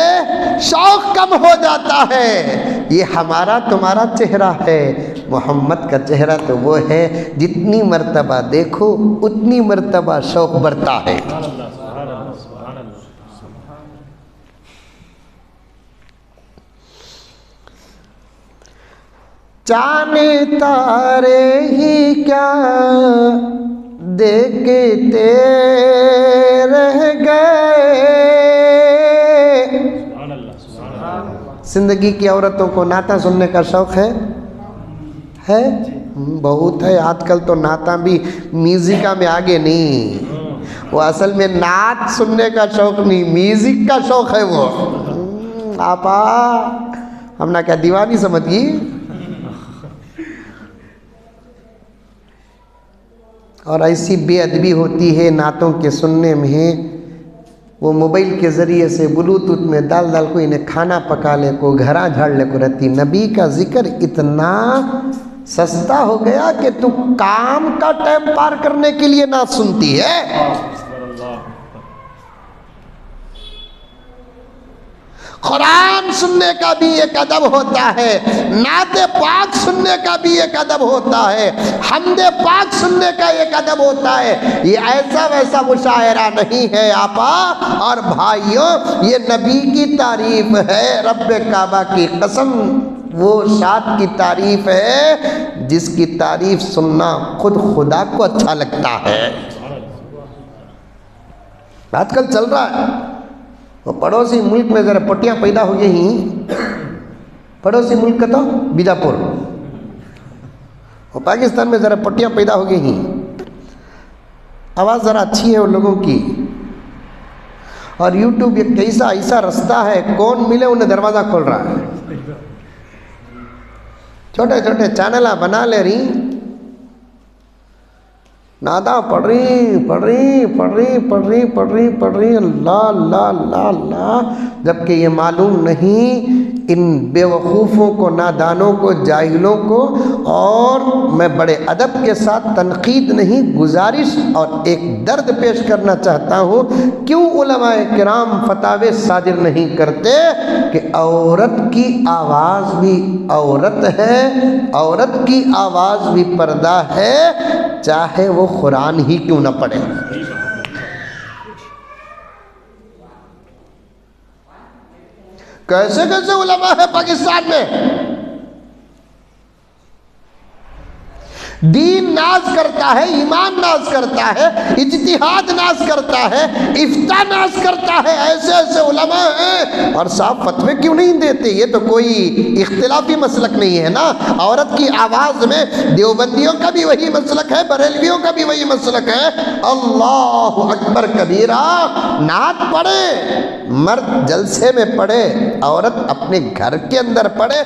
शौक कम हो जाता है। ये हमारा तुम्हारा चेहरा है, मोहम्मद का चेहरा तो वो है जितनी मर्तबा देखो उतनी मर्तबा शौक बढ़ता है। जाने तारे ही क्या देखते रह गए। जिंदगी की औरतों को नाता सुनने का शौक़ है बहुत है। आजकल तो नाता भी म्यूजिका में आगे नहीं, वो असल में नात सुनने का शौक़ नहीं, म्यूजिक का शौक़ है वो। आपा हमने क्या दीवानी समझी। और ऐसी बेअदबी होती है नातों के सुनने में, वो मोबाइल के ज़रिए से ब्लूटूथ में डाल डाल को इन्हें खाना पका ले को, घरा झाड़ ले को रहती। नबी का जिक्र इतना सस्ता हो गया कि तू काम का टाइम पार करने के लिए ना सुनती है। कुरान सुनने का भी एक अदब होता है, नाते पाक सुनने का भी एक अदब होता है, हमदे पाक सुनने का एक अदब होता है। ये ऐसा वैसा मुशायरा नहीं है आपा और भाइयों, ये नबी की तारीफ है, रब्बे काबा की कसम वो शाद की तारीफ है जिसकी तारीफ सुनना खुद खुदा को अच्छा लगता है। आजकल चल रहा है वो पड़ोसी मुल्क में ज़रा पट्टियाँ पैदा हो गई ही, पड़ोसी मुल्क का तो बीजापुर, और पाकिस्तान में ज़रा पट्टियाँ पैदा हो गई ही। आवाज़ ज़रा अच्छी है उन लोगों की। और यूट्यूब एक कैसा ऐसा रास्ता है, कौन मिले उन्हें दरवाज़ा खोल रहा है। छोटे छोटे चैनल बना ले रही, नादा पढ़ रही अल्लाह अल्लाह अल्लाह अल्लाह, जबकि ये मालूम नहीं इन बेवकूफ़ों को, नादानों को, जाहिलों को। और मैं बड़े अदब के साथ तनकीद नहीं, गुजारिश और एक दर्द पेश करना चाहता हूँ, क्यों उलमाए किराम फतावे सादिर नहीं करते कि औरत की आवाज़ भी औरत है, औरत की आवाज़ भी पर्दा है, चाहे वो कुरान ही क्यों न पढ़े। कैसे कैसे उलमा है पाकिस्तान में। दीन नाज करता है, ईमान नाज करता है, इज्तिहाद नाज करता है, इफ्ता नाज करता है, ऐसे ऐसे उलमा हैं और साफ फतवे क्यों नहीं देते। ये तो कोई इख्तिलाफी मसलक नहीं है ना। औरत की आवाज़ में देवबंदियों का भी वही मसलक है, बरेलवियों का भी वही मसलक है। अल्लाह अकबर कबीरा, नात पढ़े, मर्द जलसे में पढ़े, औरत अपने घर के अंदर पढ़े।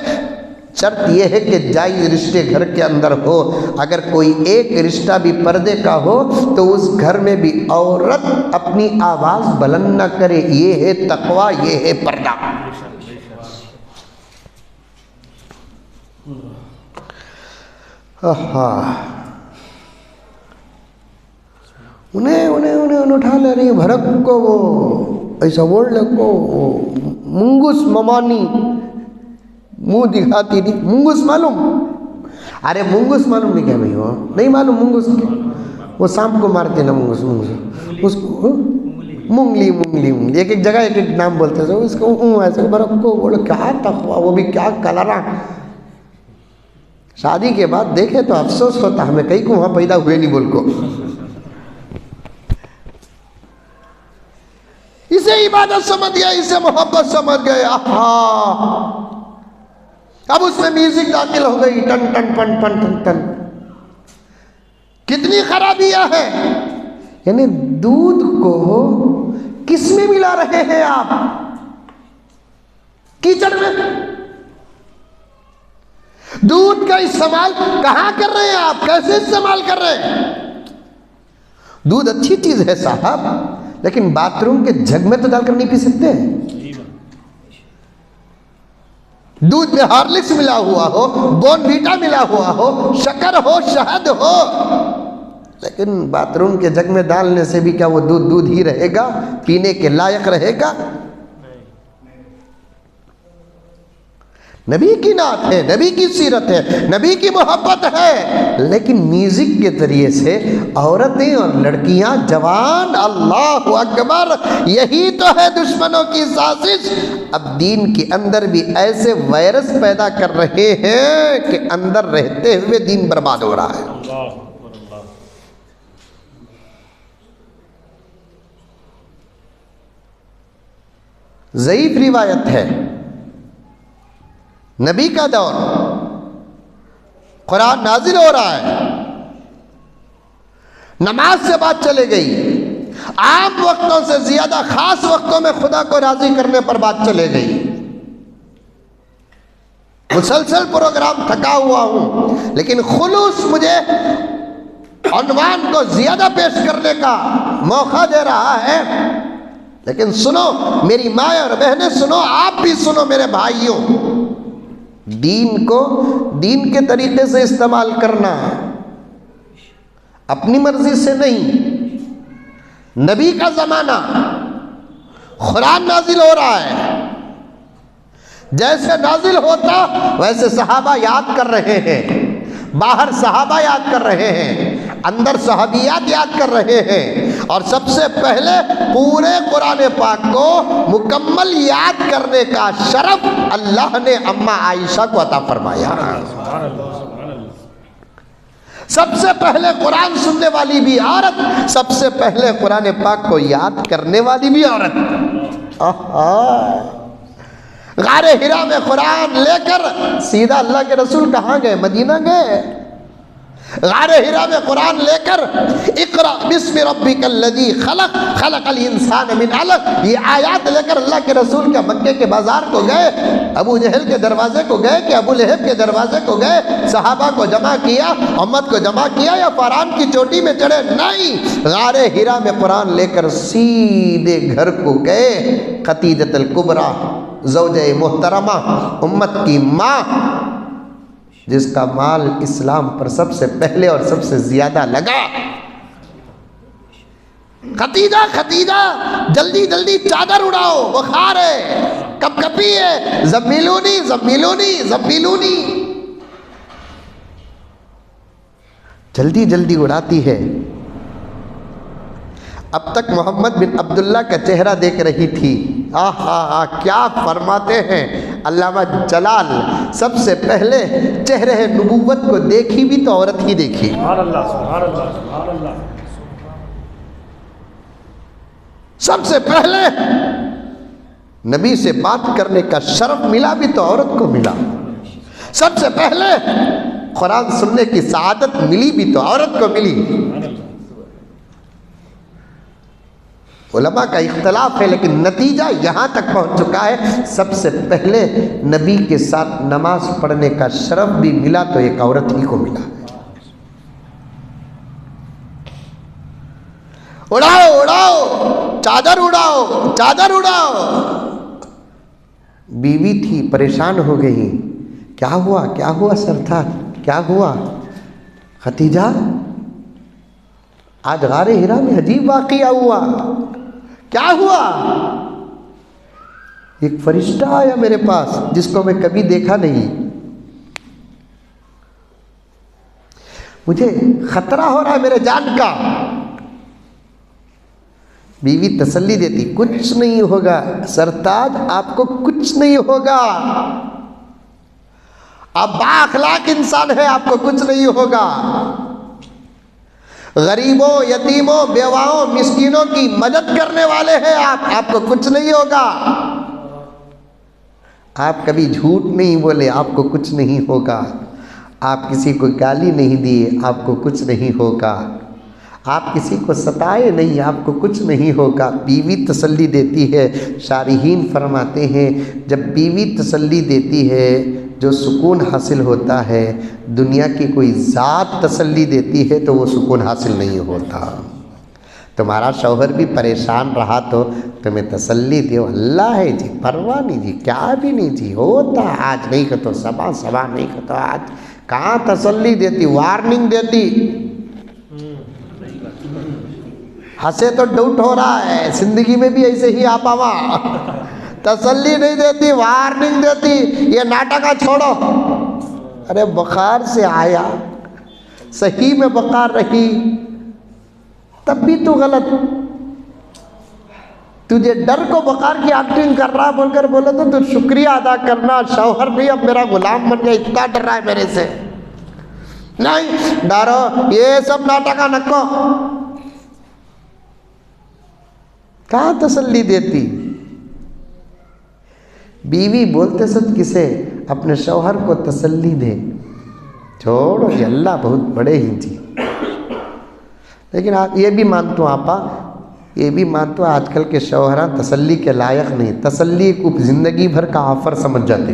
शर्त यह है कि जायज़ रिश्ते घर के अंदर हो। अगर कोई एक रिश्ता भी पर्दे का हो तो उस घर में भी औरत अपनी आवाज़ बुलंद न करे। ये है तकवा, ये है पर्दा। उन्हें उन्हें उन्हें उठा ले रही भरक को, वो ऐसा बोल ले को मुंगुस ममानी मुंह दिखाती नहीं। मुंगुस मालूम? अरे मुंगुस मालूम नहीं क्या भाई, वो नहीं मालूम मुंगुस, वो सांप को मारते ना मुंगुस, मुंगुस उसको मुंगली मुंगली मुंगली, एक एक जगह एक एक नाम बोलते थे उसको। ऐसे बरक को बोलो क्या तकवा, वो भी क्या कलरा। शादी के बाद देखे तो अफसोस होता, हमें कहीं को वहां पैदा हुए नहीं बोल को। इसे इबादत समझ गया, इसे मोहब्बत समझ गए। अब उसमें म्यूजिक दाखिल हो गई, टन टन टन टन टन टन। कितनी खराबियां हैं। यानी दूध को किस में मिला रहे हैं आप? कीचड़ में। दूध का इस्तेमाल कहां कर रहे हैं आप? कैसे इस्तेमाल कर रहे हैं? दूध अच्छी चीज है साहब, लेकिन बाथरूम के जग में तो डालकर नहीं पी सकते। दूध में हॉर्लिक्स मिला हुआ हो, बोर्नवीटा मिला हुआ हो, शक्कर हो, शहद हो, लेकिन बाथरूम के जग में डालने से भी क्या वो दूध दूध ही रहेगा? पीने के लायक रहेगा? नबी की नात है, नबी की सीरत है, नबी की मोहब्बत है, लेकिन म्यूजिक के जरिए से औरतें और लड़कियां जवान, अल्लाह अकबर, यही तो है दुश्मनों की साजिश। अब दीन के अंदर भी ऐसे वायरस पैदा कर रहे हैं कि अंदर रहते हुए दीन बर्बाद हो रहा है। ज़ईफ रिवायत है, नबी का दौर, कुरान नाजिल हो रहा है, नमाज से बात चले गई, आम वक्तों से ज्यादा खास वक्तों में खुदा को राजी करने पर बात चले गई। मुसलसल प्रोग्राम थका हुआ हूं, लेकिन खुलूस मुझे उन्वान को ज्यादा पेश करने का मौका दे रहा है। लेकिन सुनो मेरी माँ और बहनें, सुनो, आप भी सुनो मेरे भाइयों, दीन को दीन के तरीके से इस्तेमाल करना, अपनी मर्जी से नहीं। नबी का जमाना, कुरान नाजिल हो रहा है, जैसे नाजिल होता वैसे सहाबा याद कर रहे हैं, बाहर सहाबा याद कर रहे हैं, अंदर सहाबियात याद कर रहे हैं। और सबसे पहले पूरे कुरान पाक को मुकम्मल याद करने का शरफ अल्लाह ने अम्मा आयशा को अता फरमाया। सबसे पहले कुरान सुनने वाली भी औरत, सबसे पहले कुरान पाक को याद करने वाली भी औरत। गारे हिरा में कुरान लेकर सीधा अल्लाह के रसूल कहाँ गए? मदीना गए। गारे हिरा में कुरान लेकर इक़रा बिस्मि रब्बिकल्लज़ी खलक़ खलक़ल इंसान मिन अलक़, ये आयत लेकर अल्लाह के रसूल क्या मक्के के बाजार को गए, अबू जहल के दरवाजे को गए कि अबू लहब के दरवाजे को गए, सहाबा को जमा किया, उम्मत को जमा किया, या फरान की चोटी में चढ़े? नहीं, गारे हिरा में कुरान लेकर सीधे घर को गए। खतीजतुल कुबरा, ज़ौजे मोहतरमा, उम्मत की माँ, जिसका माल इस्लाम पर सबसे पहले और सबसे ज्यादा लगा। खतीजा, खतीजा जल्दी जल्दी चादर उड़ाओ, बुखार है, कपकपी है, ज़म्मिलूनी ज़म्मिलूनी ज़म्मिलूनी, जल्दी जल्दी उड़ाती है। अब तक मोहम्मद बिन अब्दुल्ला का चेहरा देख रही थी। आहा, क्या फरमाते हैं अल्लामा जलाल, सबसे पहले चेहरे नबूवत को देखी भी तो औरत ही देखी। सबसे पहले नबी से बात करने का शर्फ मिला भी तो औरत को मिला। सबसे पहले कुरान सुनने की सआदत मिली भी तो औरत को मिली। उलमा का इख्तलाफ है, लेकिन नतीजा यहाँ तक पहुँच चुका है, सबसे पहले नबी के साथ नमाज पढ़ने का शरफ भी मिला तो एक औरत ही को मिला। उड़ाओ उड़ाओ चादर, उड़ाओ चादर उड़ाओ। बीवी थी, परेशान हो गई। क्या हुआ, क्या हुआ सरदार, क्या हुआ? खतीजा, आज गारे हिरा में अजीब वाक़िया हुआ। क्या हुआ? एक फरिश्ता आया मेरे पास जिसको मैं कभी देखा नहीं, मुझे खतरा हो रहा है मेरे जान का। बीवी तसल्ली देती, कुछ नहीं होगा सरताज, आपको कुछ नहीं होगा, आप बाअखलाक इंसान है, आपको कुछ नहीं होगा। गरीबों, यतीमों, बेवाओं, मिस्कीनों की मदद करने वाले हैं आप, आपको कुछ नहीं होगा। आप कभी झूठ नहीं बोले, आपको कुछ नहीं होगा। आप किसी को गाली नहीं दिए, आपको कुछ नहीं होगा। आप किसी को सताए नहीं, आपको कुछ नहीं होगा। बीवी तसल्ली देती है। शारिहीन फरमाते हैं जब बीवी तसल्ली देती है जो सुकून हासिल होता है, दुनिया की कोई ज़ात तसल्ली देती है तो वो सुकून हासिल नहीं होता। तुम्हारा शौहर भी परेशान रहा तो तुम्हें तसल्ली दो, अल्लाह है जी, परवाह नहीं जी, क्या भी नहीं जी, होता आज नहीं कर तो सबा, सबा नहीं कर तो आज। कहाँ तसल्ली देती, वार्निंग देती। हंसे तो डाउट हो रहा है, जिंदगी में भी ऐसे ही आप आवा। तसल्ली नहीं देती, वार्निंग देती, ये नाटक छोड़ो। अरे बुखार से आया, सही में बुखार रही, तब भी तू गलत। तुझे डर को बुखार की एक्टिंग कर रहा बोलकर बोले तो तू शुक्रिया अदा करना, शौहर भी अब मेरा गुलाम बन गया, इतना डर रहा है मेरे से। नहीं डरो, ये सब नाटका नको। कहाँ तसल्ली देती। बीवी बोलते सच किसे, अपने शौहर को तसल्ली दे। छोड़ो जी, अल्लाह बहुत बड़े ही जी। लेकिन आप ये भी मानता हूँ आपा, ये भी मानता हूँ आजकल के शौहरा तसल्ली के लायक नहीं, तसल्ली को ज़िंदगी भर का ऑफर समझ जाते।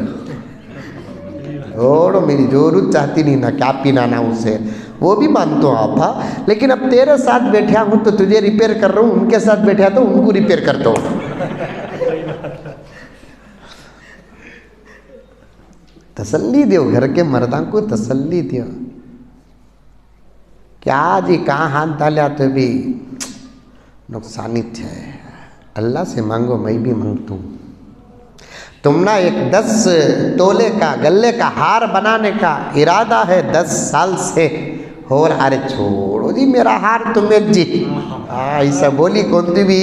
छोड़ो, मेरी जरूरत चाहती नहीं ना, क्या पीना ना उसे, वो भी मानता हूँ आपा। लेकिन अब तेरे साथ बैठा हूँ तो तुझे रिपेयर कर रहा हूँ, उनके साथ बैठा तो उनको रिपेयर करता हूँ। तसल्ली दो, घर के मर्दा को तसल्ली दो। क्या जी कहाँ हाथ डाला तो भी नुकसानित है। अल्लाह से मांगो, मैं भी मांगता हूँ। तुम ना एक 10 तोले का गले का हार बनाने का इरादा है 10 साल से, और अरे छोड़ो जी मेरा हार तुम्हें जी, ऐसा बोली कौन थी भी।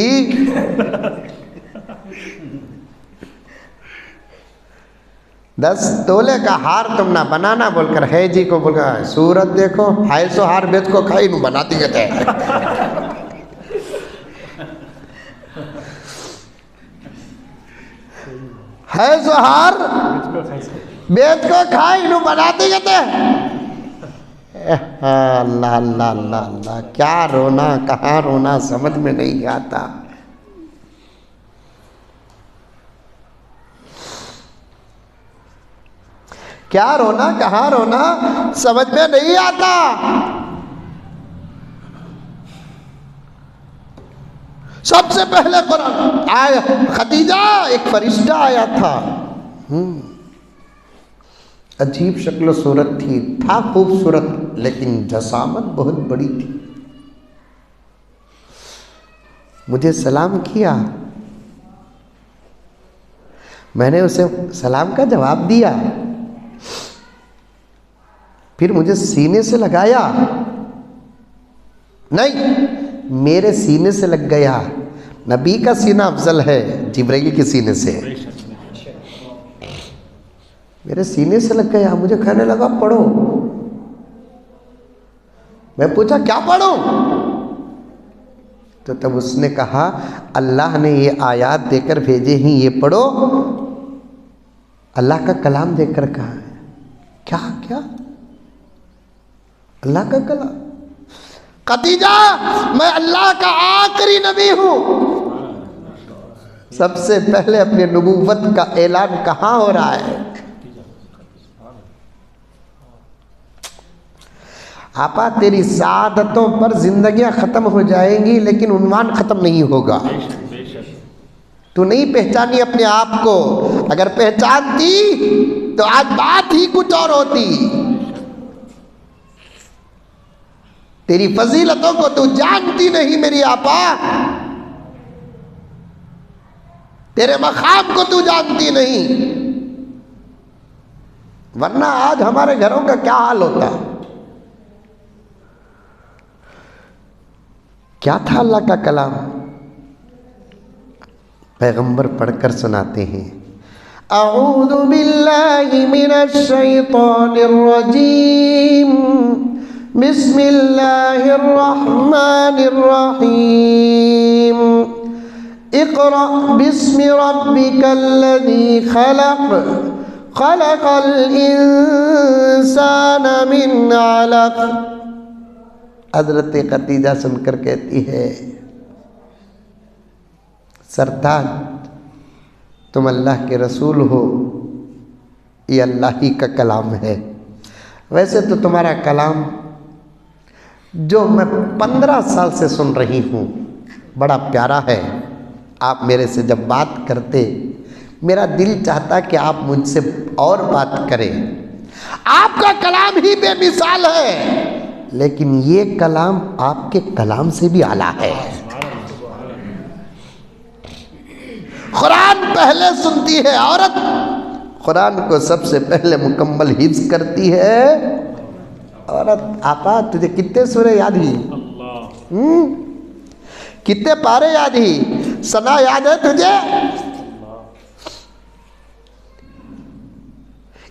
10 तोले का हार तुम ना बनाना बोलकर है जी को बोलकर, सूरत देखो हाय सो हार बेच को खाई नू बनाती कहते है सो हार बेच को खाई नू बनाती कहते। अल्लाह अल्लाह अल्लाह अल्लाह, क्या रोना कहाँ रोना समझ में नहीं आता। क्या रोना कहाँ रोना समझ में नहीं आता। सबसे पहले कुरान आया, खदीजा एक फरिश्ता आया था, अजीब शक्ल सूरत थी, था खूबसूरत, लेकिन जसामत बहुत बड़ी थी। मुझे सलाम किया, मैंने उसे सलाम का जवाब दिया, फिर मुझे सीने से लगाया, नहीं मेरे सीने से लग गया। नबी का सीना अफजल है जिब्राइल के सीने से, मेरे सीने से लग गया। मुझे कहने लगा पढ़ो। मैं पूछा क्या पढ़ो, तो तब उसने कहा अल्लाह ने ये आयात देकर भेजे हैं, ये पढ़ो। अल्लाह का कलाम देकर कहा है। क्या क्या अल्लाह का कलाम। खदीजा मैं अल्लाह का आखिरी नबी हूं। सबसे पहले अपने नबूवत का ऐलान कहाँ हो रहा है। आपा तेरी सादतों पर जिंदगियां खत्म हो जाएंगी लेकिन उन्वान खत्म नहीं होगा। तू नहीं पहचानी अपने आप को, अगर पहचानती तो आज बात ही कुछ और होती। तेरी फजीलतों को तू जानती नहीं मेरी आपा, तेरे मकाम को तू जानती नहीं, वरना आज हमारे घरों का क्या हाल होता। क्या था अल्लाह का कलाम, पैगंबर पढ़कर सुनाते हैं। अऊज़ु बिल्लाहि मिनश शैतानिर रजीम, बिस्मिल्लाहिर रहमानिर रहीम। इक़रा बिस्मि रब्बिकल्लज़ी खलक़, खलक़ल इंसान मिन अलक़। हज़रत खदीजा सुनकर कहती है, सरताज तुम अल्लाह के रसूल हो, ये अल्लाह ही का कलाम है। वैसे तो तुम्हारा कलाम जो मैं 15 साल से सुन रही हूँ बड़ा प्यारा है। आप मेरे से जब बात करते मेरा दिल चाहता कि आप मुझसे और बात करें। आपका कलाम ही बेमिसाल है, लेकिन ये कलाम आपके कलाम से भी आला है। कुरान पहले सुनती है औरत, कुरान को सबसे पहले मुकम्मल हिफ्ज़ करती है औरत। आपा तुझे कितने सूरे याद ही, कितने पारे याद ही, सना याद है तुझे?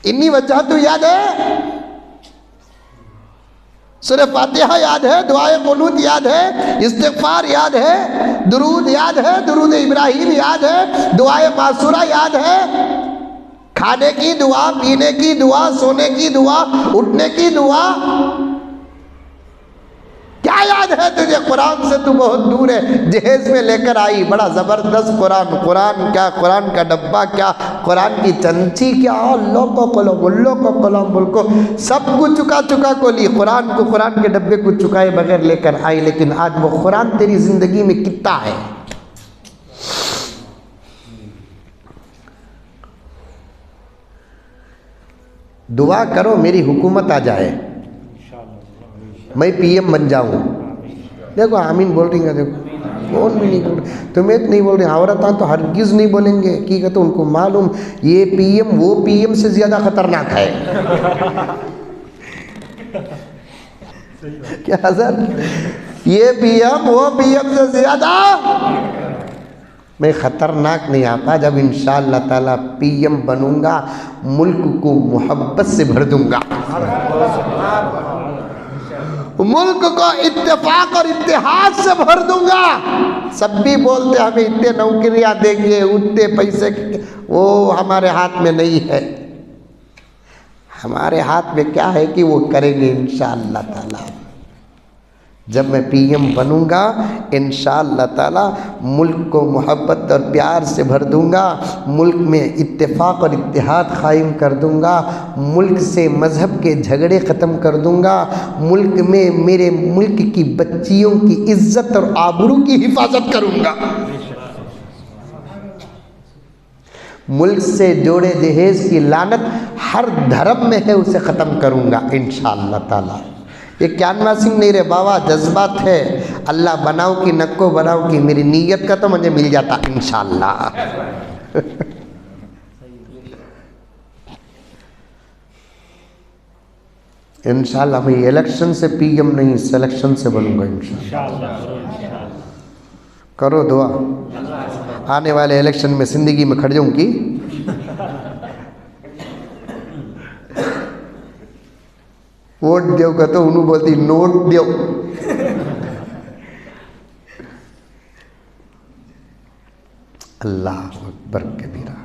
इन्नी वजह तो याद है, सूरह फातिहा याद है, दुआए कुनूत याद है, इस्तिग़फ़ार याद है, दुरूद याद है, दुरूद इब्राहिम याद है, दुआए मासूरा याद है, खाने की दुआ, पीने की दुआ, सोने की दुआ, उठने की दुआ, क्या याद है तुझे? कुरान से तू बहुत दूर है। जहेज में लेकर आई बड़ा ज़बरदस्त कुरान, कुरान क्या, कुरान का डब्बा क्या, कुरान की चंची क्या, लोको कलम बोल सब कुछ चुका चुका को ली, कुरान को, कुरान के डब्बे को चुकाए बगैर लेकर आई। लेकिन आज वो कुरान तेरी जिंदगी में कितना है? दुआ करो मेरी हुकूमत आ जाए, मैं पीएम बन जाऊं। देखो आमीन बोल रही है, देखो कौन भी नहीं बोल रही, तुम्हें नहीं बोल रही, औरतां तो हरगिज़ नहीं बोलेंगे की कहते उनको मालूम ये पीएम वो पीएम से ज़्यादा खतरनाक है। क्या सर, ये पीएम वो पीएम से ज़्यादा मैं ख़तरनाक नहीं आता। जब इंशाअल्लाह ताला पीएम बनूंगा मुल्क को मोहब्बत से भर दूंगा, मुल्क को इत्तेफाक और इत्तेहाद से भर दूंगा। सब भी बोलते हमें इतने नौकरियां देंगे, उतने पैसे, वो हमारे हाथ में नहीं है। हमारे हाथ में क्या है कि वो करेंगे इंशाअल्लाह ताला। जब मैं पीएम बनूंगा इंशाअल्लाह ताला मुल्क को मोहब्बत और प्यार से भर दूंगा, मुल्क में इत्तेफाक और इत्तेहाद कायम कर दूंगा, मुल्क से मज़हब के झगड़े ख़त्म कर दूंगा, मुल्क में मेरे मुल्क की बच्चियों की इज़्ज़त और आबरू की हिफाजत करूंगा, मुल्क से जोड़े जहेज़ की लानत हर धर्म में है उसे ख़त्म करूंगा इंशाअल्लाह ताला। ये क्यानवा सिंह नहीं रे बाबा, जज्बात है। अल्लाह बनाओ कि नक्को बनाओ कि मेरी नीयत का तो मुझे मिल जाता इंशाअल्लाह। इंशाअल्लाह मैं इलेक्शन से पीएम नहीं सिलेक्शन से बनूंगा इंशाअल्लाह। करो दुआ, आने वाले इलेक्शन में जिंदगी में खड़ जाऊंगी। वोट देव का तो उन्होंने बोलती नोट देव। अल्लाह अकबर कबीरा।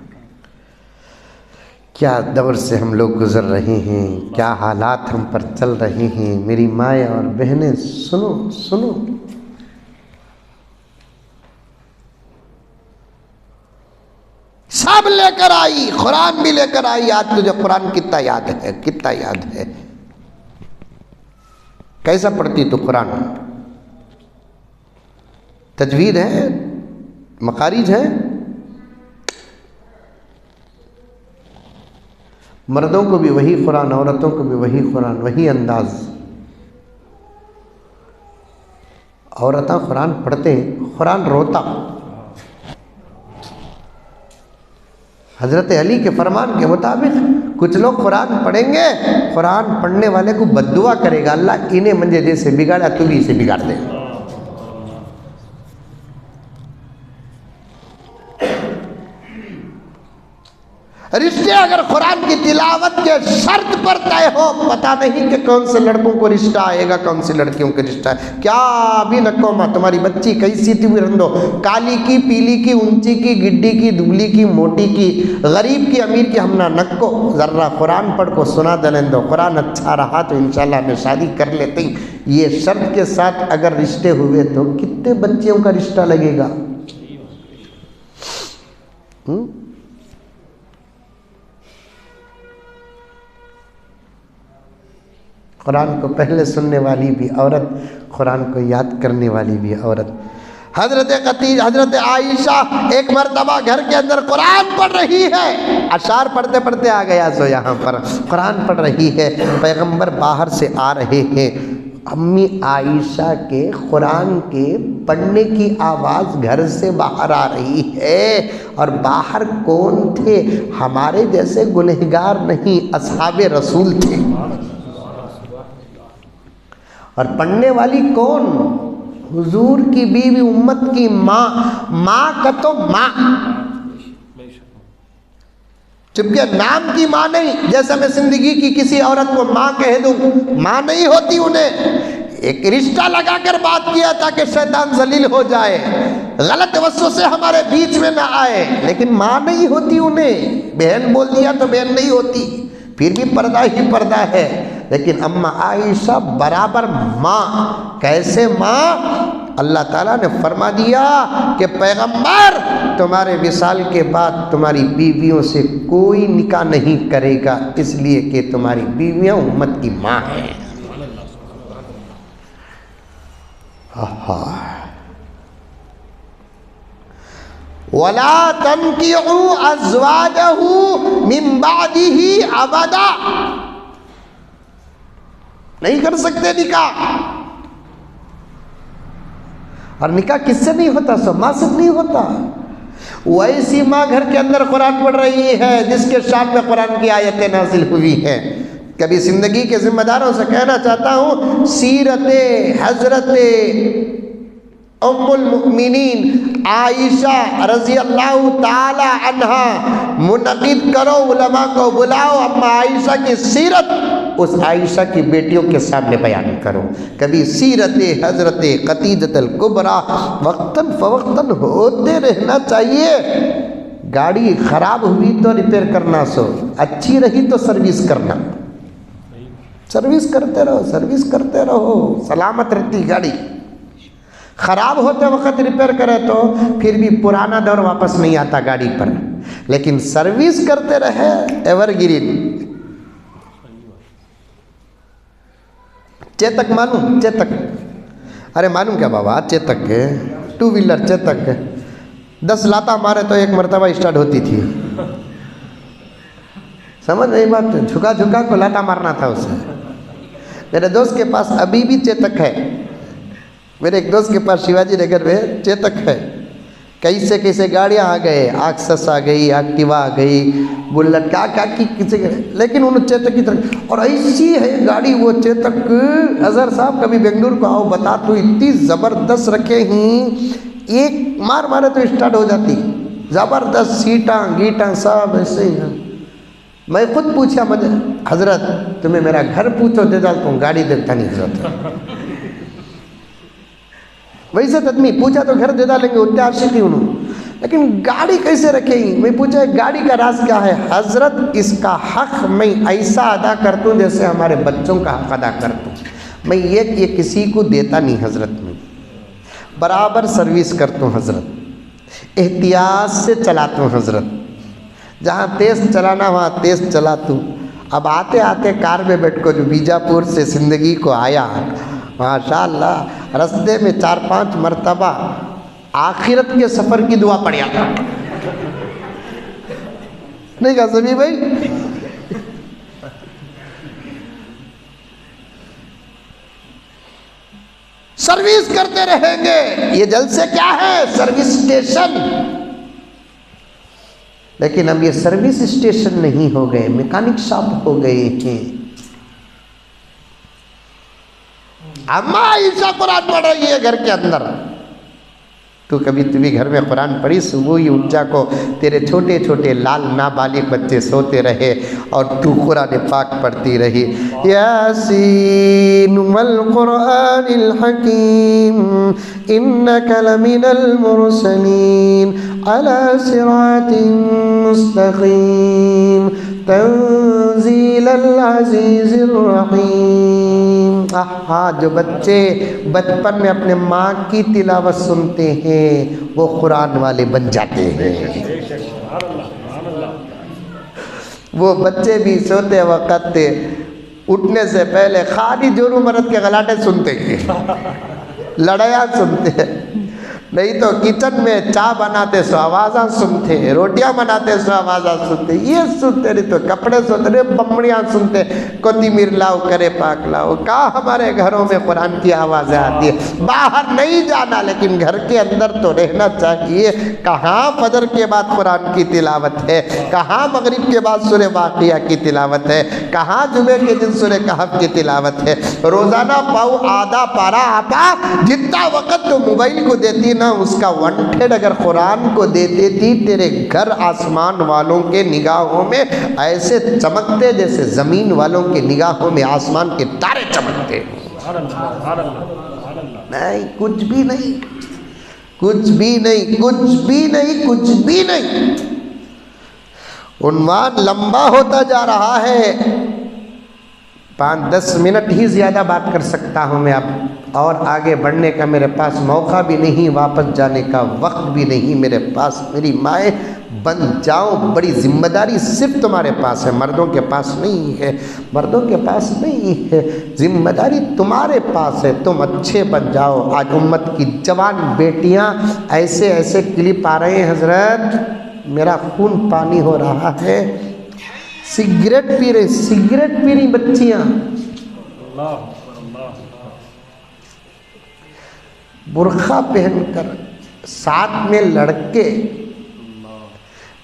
क्या दौर से हम लोग गुजर रहे हैं, क्या हालात हम पर चल रहे हैं। मेरी माएँ और बहनें सुनो सुनो, सब लेकर आई, कुरान भी लेकर आई। आज तुझे कुरान कितना याद है, कितना याद है? कैसा पढ़ती तू कुरान? तजवीद है, मकारिज है। मर्दों को भी वही कुरान, औरतों को भी वही कुरान, वही अंदाज। औरतें कुरान पढ़ते हैं, कुरान रोता। हज़रत अली के फरमान के मुताबिक कुछ लोग कुरान पढ़ेंगे, कुरान पढ़ने वाले को बद्दुआ करेगा, अल्लाह इन्हें मंजे जैसे बिगाड़ा तू भी इसे बिगाड़ दे। रिश्ते अगर कुरान की तिलावत के शर्त पर तय हो, पता नहीं कि कौन से लड़कों को रिश्ता आएगा, कौन सी लड़कियों को रिश्ता है। क्या भी नको माँ, तुम्हारी बच्ची कैसी थी भी रंदो, काली की, पीली की, ऊंची की, गिड्डी की, दुबली की, मोटी की, गरीब की, अमीर की, हम ना नक्को, जर्रा कुरान पढ़ को सुना देने दो। कुरान अच्छा रहा तो इंशाल्लाह मैं शादी कर लेती। ये शर्त के साथ अगर रिश्ते हुए तो कितने बच्चियों का रिश्ता लगेगा। कुरान को पहले सुनने वाली भी औरत, कुरान को याद करने वाली भी औरत। हजरत आयशा एक मर्तबा घर के अंदर कुरान पढ़ रही है, अशार पढ़ते पढ़ते आ गया सो यहाँ पर कुरान पढ़ रही है। पैगंबर बाहर से आ रहे हैं, अम्मी आयशा के कुरान के पढ़ने की आवाज़ घर से बाहर आ रही है। और बाहर कौन थे? हमारे जैसे गुनहगार नहीं, असहाबे रसूल थे। और पढ़ने वाली कौन? हुजूर की बीवी, उम्मत की माँ का तो माँ, चूंकि नाम की माँ नहीं। जैसे मैं जिंदगी की किसी औरत को माँ कह दूं, माँ नहीं होती उन्हें। एक रिश्ता लगाकर बात किया ताकि शैतान जलील हो जाए, गलत वस्तु से हमारे बीच में ना आए, लेकिन माँ नहीं होती उन्हें। बहन बोल दिया तो बहन नहीं होती, फिर भी पर्दा ही पर्दा है। लेकिन अम्मा आयशा बराबर माँ। कैसे माँ? अल्लाह ताला ने फरमा दिया कि पैगंबर तुम्हारे विसाल के बाद तुम्हारी बीवियों से कोई निकाह नहीं करेगा, इसलिए कि तुम्हारी बीवियाँ उम्मत की माँ हैं। वला तनकिहू अज़वाजहू मिन बादिही अबदा, नहीं कर सकते निकाह। और निकाह किससे नहीं होता? सब माँ से नहीं होता। वैसी माँ घर के अंदर कुरान पढ़ रही है जिसके शान में कुरान की आयतें नाजिल हुई हैं। कभी जिंदगी के जिम्मेदारों से कहना चाहता हूँ, सीरते हजरते उम्मुल मुमिनीन आयशा रजी अल्लाह ताला अन्हा मुनक़िद करो, उलमा को बुलाओ, अम्मा आयशा की सीरत उस आयशा की बेटियों के सामने बयान करो। कभी सीरते हजरते खदीजतुल कुबरा वक्तन फवक्तन होते रहना चाहिए। गाड़ी खराब हुई तो रिपेयर करना, सो अच्छी रही तो सर्विस करना। सर्विस करते रहो, सर्विस करते रहो, सलामत रहती गाड़ी। ख़राब होते वक्त रिपेयर करे तो फिर भी पुराना दौर वापस नहीं आता गाड़ी पर, लेकिन सर्विस करते रहे एवरग्रीन। चेतक मालूम? चेतक, अरे मालूम क्या बाबा? चेतक है, टू व्हीलर चेतक है। 10 लाता मारे तो एक मरतबा स्टार्ट होती थी। समझ नहीं बात? झुका झुका को लाता मारना था उसे। मेरे दोस्त के पास अभी भी चेतक है। मेरे एक दोस्त के पास शिवाजी नगर में चेतक है। कैसे कैसे गाड़ियाँ आ गए, एक्सेस आ गई, एक्टिवा आ गई, बुलेट क्या क्या की किसी, लेकिन उन चेतक की तरह। और ऐसी है गाड़ी वो चेतक, अजहर साहब कभी बेंगलुरु को आओ, बता तो इतनी ज़बरदस्त रखे ही, एक मार मारे तो स्टार्ट हो जाती, ज़बरदस्त सीटा गीटा सब ऐसे ही है। मैं खुद पूछा, मुझे हजरत तुम्हें मेरा घर पूछो दे डाल, तुम गाड़ी देखता नहीं जरूरत। वैसे तदमी पूछा तो घर दे डालेंगे, उतने आशिक ही उन्होंने, लेकिन गाड़ी कैसे रखेंगी? मैं पूछा गाड़ी का राज क्या है? हजरत इसका हक मैं ऐसा अदा करता हूँ जैसे हमारे बच्चों का हक अदा करता हूँ। मैं ये किसी को देता नहीं हजरत, मैं बराबर सर्विस करता हूँ हजरत, एहतियात से चलाता हूँ हजरत। जहाँ तेज़ चलाना वहाँ तेज़ चलाता हूँ। अब आते आते कार में बैठ कर जो बीजापुर से जिंदगी को आया, माशाअल्लाह रास्ते में 4-5 मरतबा आखिरत के सफ़र की दुआ पढ़िया था। नहीं कहा सभी भाई? सर्विस करते रहेंगे। ये जलसे क्या है? Service station. लेकिन अब ये सर्विस स्टेशन नहीं हो गए, मैकेनिक शॉप हो गए हैं। अम्मा आयशा कुरान पढ़ रही है घर के अंदर, तू भी घर में कुरान पढ़ी, सुबह ही उठ जा को तेरे छोटे छोटे लाल नाबालिग बच्चे सोते रहे और तू कुरान पाक पढ़ती रही। यासीन वल कुरानिल हकीम इन्नका लमिनल मुरसलीन अला सिरातिन मुस्तकीम तंजीलल अजीजिर रहीम। हाँ, जो बच्चे बचपन में अपने माँ की तिलावत सुनते हैं वो कुरान वाले बन जाते हैं। वो बच्चे भी सोते वक्त उठने से पहले खाली जोरू मर्द के गलाटे सुनते हैं, लड़ाया सुनते हैं, नहीं तो किचन में चाय बनाते सो आवाज़ा सुनते, रोटियां बनाते सो आवाज़ा सुनते, ये सुनते नहीं तो कपड़े सुनते, बमड़ियाँ सुनते, कोतिमीर लाओ करे पाक लाओ। कहाँ हमारे घरों में कुरान की आवाज़ें आती है। बाहर नहीं जाना लेकिन घर के अंदर तो रहना चाहिए। कहाँ फजर के बाद कुरान की तिलावत है, कहाँ मगरिब के बाद सूरह वाक़िया की तिलावत है, कहाँ जुमे के दिन सूरह कहफ की तिलावत है। रोज़ाना पाओ आधा पारा आपा, जितना वक़्त तो मोबाइल को देती ना उसका 1/3 अगर कुरान को दे देती, तेरे घर आसमान वालों के निगाहों में ऐसे चमकते जैसे ज़मीन वालों के निगाहों में आसमान के तारे चमकते। नहीं, कुछ भी नहीं, कुछ भी नहीं, कुछ भी नहीं, कुछ भी नहीं। उन्वान लंबा होता जा रहा है, 5-10 मिनट ही ज़्यादा बात कर सकता हूँ मैं अब, और आगे बढ़ने का मेरे पास मौका भी नहीं, वापस जाने का वक्त भी नहीं मेरे पास। मेरी माएँ बन जाओ, बड़ी जिम्मेदारी सिर्फ तुम्हारे पास है, मर्दों के पास नहीं है, मर्दों के पास नहीं है, जिम्मेदारी तुम्हारे पास है। तुम अच्छे बन जाओ। आज उम्मत की जवान बेटियाँ ऐसे ऐसे क्लिप आ रहे हैं, हजरत मेरा खून पानी हो रहा है, सिगरेट पी रही बच्चियाँ, बुर्खा पहनकर, साथ में लड़के।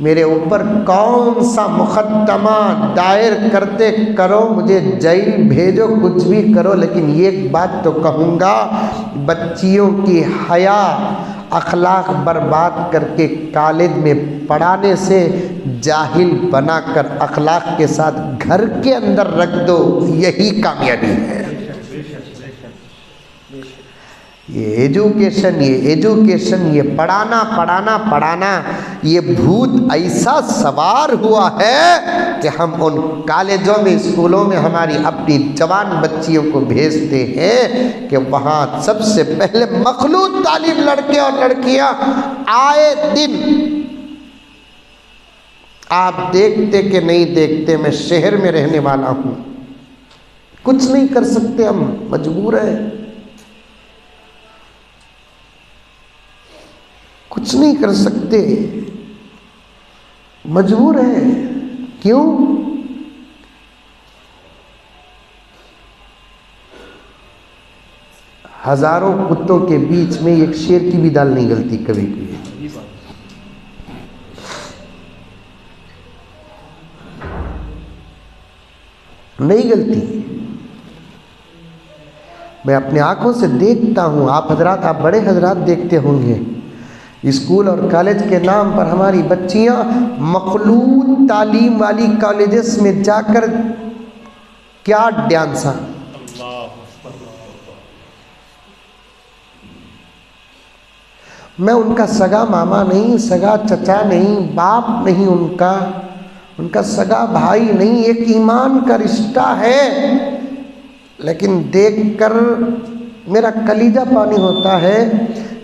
मेरे ऊपर कौन सा मुकद्दमा दायर करते करो, मुझे जेल भेजो, कुछ भी करो, लेकिन एक बात तो कहूँगा, बच्चियों की हया अखलाक बर्बाद करके कॉलेज में पढ़ाने से जाहिल बनाकर अखलाक के साथ घर के अंदर रख दो, यही कामयाबी है। ये एजुकेशन, ये पढ़ाना, ये भूत ऐसा सवार हुआ है कि हम उन कॉलेजों में, स्कूलों में हमारी अपनी जवान बच्चियों को भेजते हैं कि वहाँ सबसे पहले मखलूत तालीम लड़के और लड़कियाँ आए दिन। आप देखते कि नहीं देखते, मैं शहर में रहने वाला हूँ, कुछ नहीं कर सकते, हम मजबूर हैं, कुछ नहीं कर सकते, मजबूर है। क्यों? हजारों कुत्तों के बीच में एक शेर की भी दाल नहीं गलती कभी कभी। नहीं गलती। मैं अपने आंखों से देखता हूं, आप हजरात, आप बड़े हजरात देखते होंगे, स्कूल और कॉलेज के नाम पर हमारी बच्चियां मखलूत तालीम वाली कॉलेजेस में जाकर क्या डांसा। मैं उनका सगा मामा नहीं, सगा चचा नहीं, बाप नहीं, उनका सगा भाई नहीं, एक ईमान का रिश्ता है। लेकिन देखकर मेरा कलीजा पानी होता है।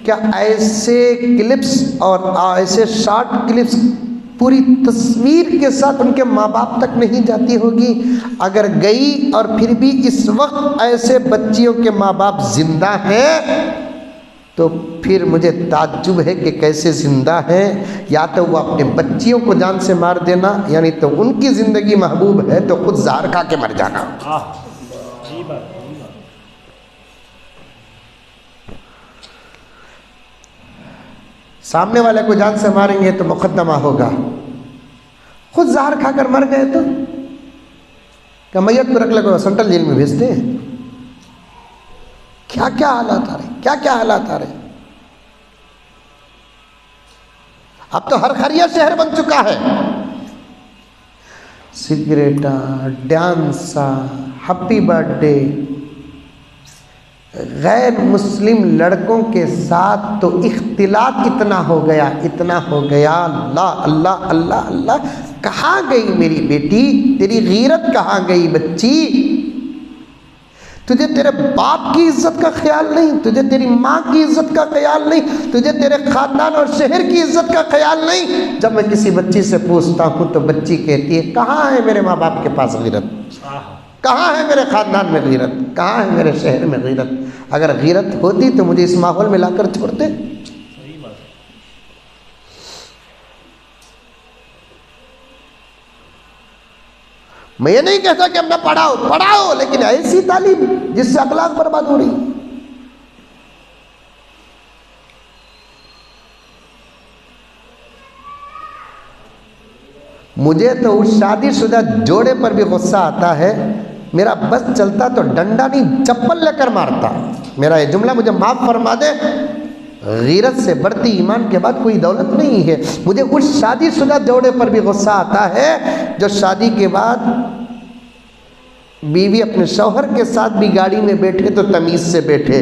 क्या ऐसे क्लिप्स और ऐसे शॉर्ट क्लिप्स पूरी तस्वीर के साथ उनके माँ बाप तक नहीं जाती होगी? अगर गई और फिर भी इस वक्त ऐसे बच्चियों के माँ बाप जिंदा हैं तो फिर मुझे ताज्जुब है कि कैसे जिंदा है। या तो वो अपने बच्चियों को जान से मार देना, यानी तो उनकी ज़िंदगी महबूब है तो खुद ज़हर खा के मर जाना। सामने वाले को जान से मारेंगे तो मुकद्दमा होगा, खुद जहर खाकर मर गए तो क्या मैयत को रख लगे सेंट्रल जेल में भेजते हैं? क्या क्या हालात आ रहे, क्या क्या हालात आ रहे। अब तो हर खरिया शहर बन चुका है। सिगरेटा, डांसा, हैप्पी बर्थडे, गैर मुस्लिम लड़कों के साथ तो इख्तिलात इतना हो गया, इतना हो गया। अल्लाह अल्लाह अल्लाह अल्लाह। कहाँ गई मेरी बेटी, तेरी गीरत कहाँ गई बच्ची? तुझे तेरे बाप की इज्जत का ख्याल नहीं, तुझे तेरी माँ की इज्जत का ख्याल नहीं, तुझे तेरे खानदान और शहर की इज्जत का ख्याल नहीं। जब मैं किसी बच्ची से पूछता हूँ तो बच्ची कहती है, कहाँ है मेरे माँ बाप के पास गीरत, कहाँ है मेरे खानदान में गीरत, कहाँ है मेरे शहर में गीरत? अगर गीरत होती तो मुझे इस माहौल में लाकर छोड़ते। मैं ये नहीं कहता कि हमने पढ़ाओ पढ़ाओ, लेकिन ऐसी तालीम जिससे अखलाक बर्बाद हो रही। मुझे तो उस शादीशुदा जोड़े पर भी गुस्सा आता है, मेरा बस चलता तो डंडा नहीं चप्पल लेकर मारता। मेरा ये जुमला मुझे माफ़ फरमा दे, गीरत से बढ़ती ईमान के बाद कोई दौलत नहीं है। मुझे उस शादीशुदा जोड़े पर भी गुस्सा आता है जो शादी के बाद बीवी अपने शौहर के साथ भी गाड़ी में बैठे तो तमीज़ से बैठे।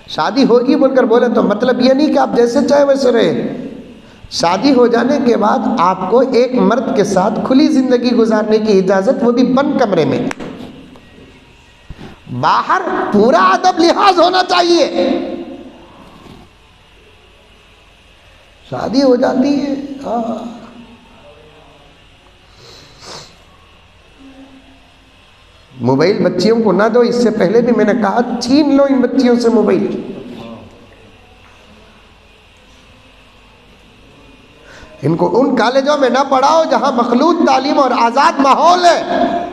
शादी होगी बोलकर बोले तो मतलब ये नहीं कि आप जैसे चाहे वैसे रहे। शादी हो जाने के बाद आपको एक मर्द के साथ खुली जिंदगी गुजारने की इजाज़त, वो भी बंद कमरे में। बाहर पूरा अदब लिहाज होना चाहिए। शादी हो जाती है, मोबाइल बच्चियों को ना दो। इससे पहले भी मैंने कहा छीन लो इन बच्चियों से मोबाइल। इनको उन कॉलेजों में ना पढ़ाओ जहां मखलूत तालीम और आज़ाद माहौल है।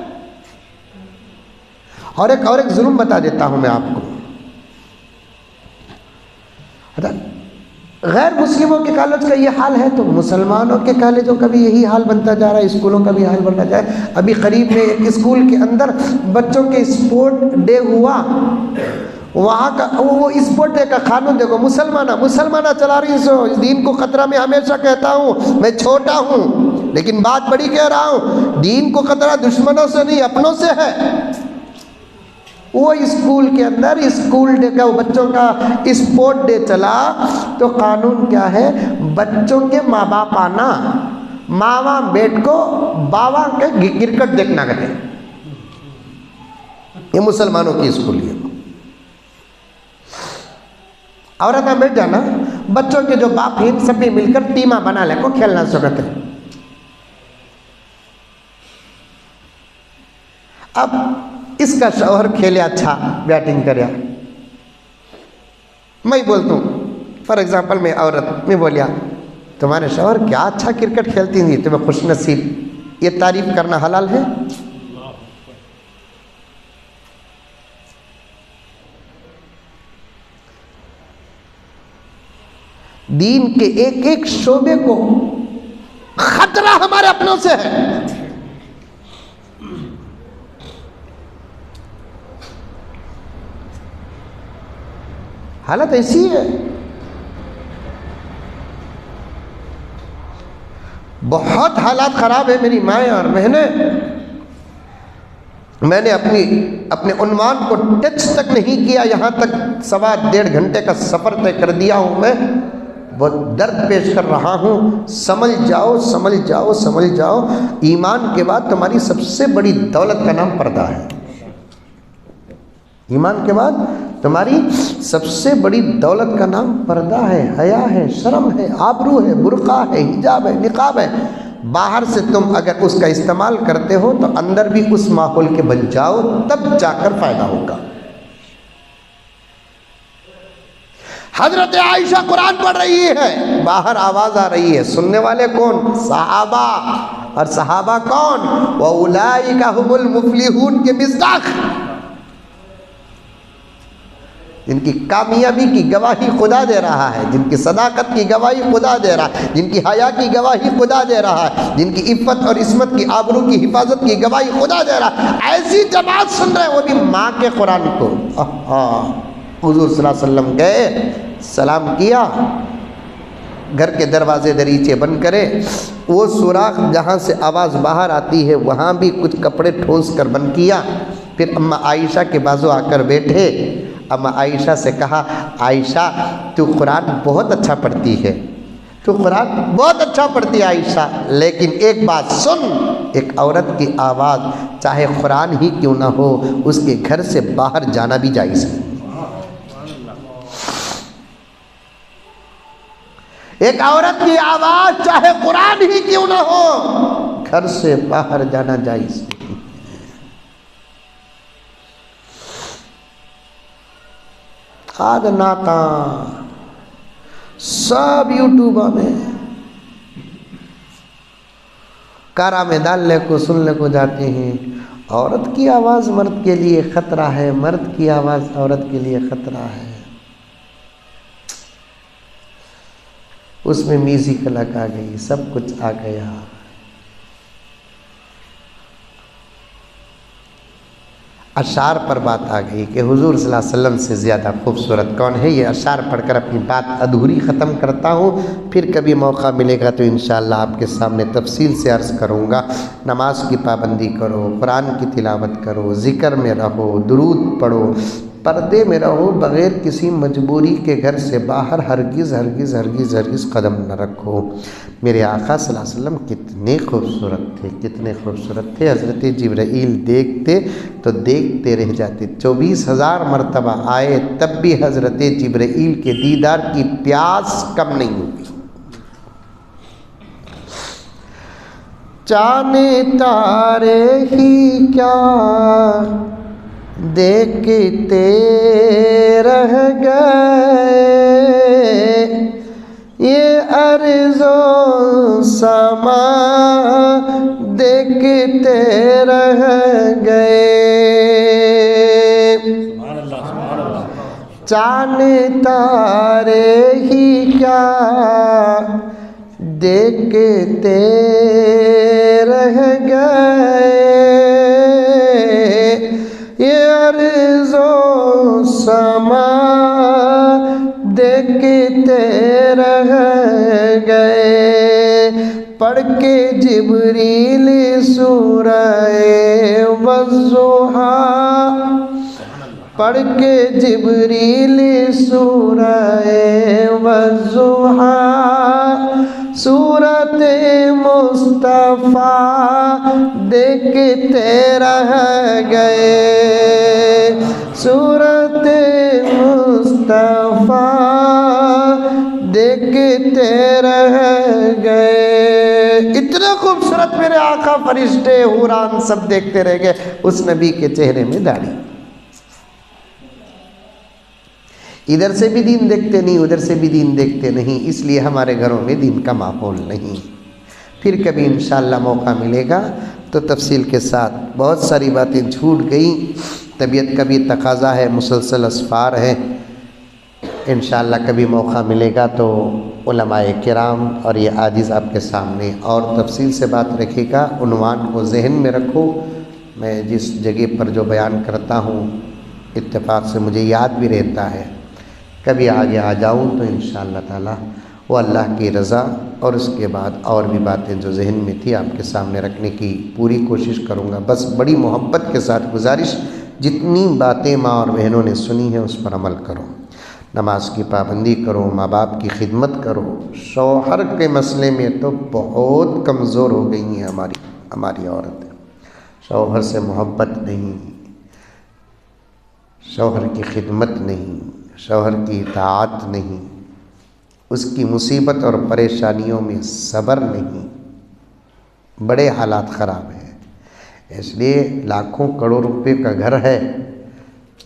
और एक जुल्म बता देता हूं मैं आपको। गैर मुस्लिमों के कॉलेज का ये हाल है तो मुसलमानों के कॉलेजों का भी यही हाल बनता जा रहा है, स्कूलों का भी हाल बनता जा रहा है। अभी करीब में एक स्कूल के अंदर बच्चों के स्पोर्ट डे हुआ, वहाँ का वो स्पोर्ट डे का कानून देखो, मुसलमाना चला रही सो। इस दीन को खतरा में हमेशा कहता हूँ, मैं छोटा हूँ लेकिन बात बड़ी कह रहा हूँ। दीन को खतरा दुश्मनों से नहीं अपनों से है। वो स्कूल के अंदर स्कूल डे का, बच्चों का स्पोर्ट डे चला तो कानून क्या है, बच्चों के माँ बाप आना, मामा बेट को बाबा के क्रिकेट देखना गए। ये मुसलमानों की स्कूल है। औरत बैठ जाना, बच्चों के जो बाप हैं सब भी मिलकर टीमा बना ले को खेलना सकते हैं। अब इसका शौहर खेले अच्छा, बैटिंग करे। मैं बोलता हूँ फॉर एग्जाम्पल, मैं औरत में बोलिया तुम्हारे शौहर क्या अच्छा क्रिकेट खेलती थी, तुम्हें खुश नसीब, ये तारीफ करना हलाल है? दीन के एक एक शोबे को खतरा हमारे अपनों से है। हालत ऐसी है, बहुत हालात ख़राब है मेरी माएँ और बहनें। मैंने अपने उन्वान को टच तक नहीं किया, यहाँ तक 1.5 घंटे का सफ़र तय कर दिया हूँ। मैं बहुत दर्द पेश कर रहा हूँ। समझ जाओ समझ जाओ समझ जाओ, ईमान के बाद तुम्हारी सबसे बड़ी दौलत का नाम पर्दा है। ईमान के बाद तुम्हारी सबसे बड़ी दौलत का नाम पर्दा है, हया है, शर्म है, आबरू है, बुर्का है, हिजाब है, निकाब है। बाहर से तुम अगर उसका इस्तेमाल करते हो तो अंदर भी उस माहौल के बन जाओ, तब जाकर फायदा होगा। हजरत आयशा कुरान पढ़ रही है, बाहर आवाज़ आ रही है, सुनने वाले कौन? सहाबा। और सहाबा कौन? व उलाइका हुमुल मुफलिहून के मिज़दाक़, जिनकी कामयाबी की गवाही खुदा दे रहा है, जिनकी सदाकत की गवाही खुदा दे रहा है, जिनकी हया की गवाही खुदा दे रहा है, जिनकी इफ़्फ़त और इस्मत की, आबरू की हिफाजत की गवाही खुदा दे रहा है। ऐसी जमात सुन रहे हैं, वो भी माँ के कुरान को। हुजूर सल्लल्लाहु अलैहि वसल्लम गए, सलाम किया, घर के दरवाजे दरीचे बंद करे, वो सुराख जहाँ से आवाज़ बाहर आती है वहाँ भी कुछ कपड़े ठोस कर बंद किया। फिर अम्मा आयशा के बाजू आकर बैठे। अम्मा आयशा से कहा, आयशा तू कुरान बहुत अच्छा पढ़ती है, तू कुरान बहुत अच्छा पढ़ती है आयशा, लेकिन एक बात सुन, एक औरत की आवाज़ चाहे कुरान ही क्यों ना हो, उसके घर से बाहर जाना भी जायज़ है। एक औरत की आवाज़ चाहे कुरान ही क्यों ना हो, घर से बाहर जाना जायज़ है। आज नाता सब यूट्यूब में कारा में डालने को सुनने को जाते हैं। औरत की आवाज़ मर्द के लिए खतरा है, मर्द की आवाज़ औरत के लिए खतरा है। उसमें म्यूजिक अलग आ गई, सब कुछ आ गया। अशार पर बात आ गई कि हुजूर सल्लल्लाहु अलैहि वसल्लम से ज़्यादा खूबसूरत कौन है। ये अशार पढ़कर अपनी बात अधूरी ख़त्म करता हूँ, फिर कभी मौका मिलेगा तो इंशाअल्लाह आपके सामने तफसील से अर्ज़ करूँगा। नमाज की पाबंदी करो, कुरान की तिलावत करो, ज़िक्र में रहो, दुरूद पढ़ो, पर्दे में रहो, बग़ैर किसी मजबूरी के घर से बाहर हरगिज़ हरगिज़ हरगिज़ हरगिज़ कदम न रखो। मेरे आका सल्लल्लाहु अलैहि वसल्लम कितने खूबसूरत थे, कितने खूबसूरत थे। हज़रत जिब्राईल देखते तो देखते रह जाते। 24,000 मरतबा आए तब भी हज़रत जिब्राईल के दीदार की प्यास कम नहीं हुई। जाने तारे ही क्या देखते रह गए, ये अर्ज़ो समा देखते रह गए। चाँद तारे ही क्या देखते रह गए, ये अर्ज़ो समा देखते रह गए। पढ़ के जिब्रील सूरह वज़्ज़ुहा, पढ़ के जिब्रील सूरह वज़्ज़ुहा, सूरत मुस्तफ़ा देखते रह गए, सूरत मुस्तफ़ा देखते रह गए। इतने खूबसूरत मेरे आका, फरिश्ते हुरान सब देखते रह गए। उस नबी के चेहरे में दाढ़ी, इधर से भी दीन देखते नहीं, उधर से भी दीन देखते नहीं, इसलिए हमारे घरों में दीन का माहौल नहीं। फिर कभी इंशाअल्लाह मौका मिलेगा तो तफसील के साथ। बहुत सारी बातें छूट गई, तबीयत का भी तकाज़ा है, मुसलसल असफ़ार है। इंशाअल्लाह कभी मौका मिलेगा तो उलमाए किराम और ये आजिज़ आपके सामने और तफसील से बात रखिएगा। उन्वान को जहन में रखो। मैं जिस जगह पर जो बयान करता हूँ इत्तेफाक से मुझे याद भी रहता है, कभी आगे आ जाऊँ तो इंशाअल्लाह ताला वो अल्लाह की रज़ा और उसके बाद और भी बातें जो जहन में थी आपके सामने रखने की पूरी कोशिश करूँगा। बस बड़ी मोहब्बत के साथ गुजारिश, जितनी बातें माँ और बहनों ने सुनी हैं उस पर अमल करो, नमाज की पाबंदी करो, माँ बाप की खिदमत करो। शौहर के मसले में तो बहुत कमज़ोर हो गई हैं हमारी औरतें। शौहर से मोहब्बत नहीं, शौहर की खिदमत नहीं, शौहर की इताअत नहीं, उसकी मुसीबत और परेशानियों में सब्र नहीं। बड़े हालात ख़राब हैं। इसलिए लाखों करोड़ रुपए का घर है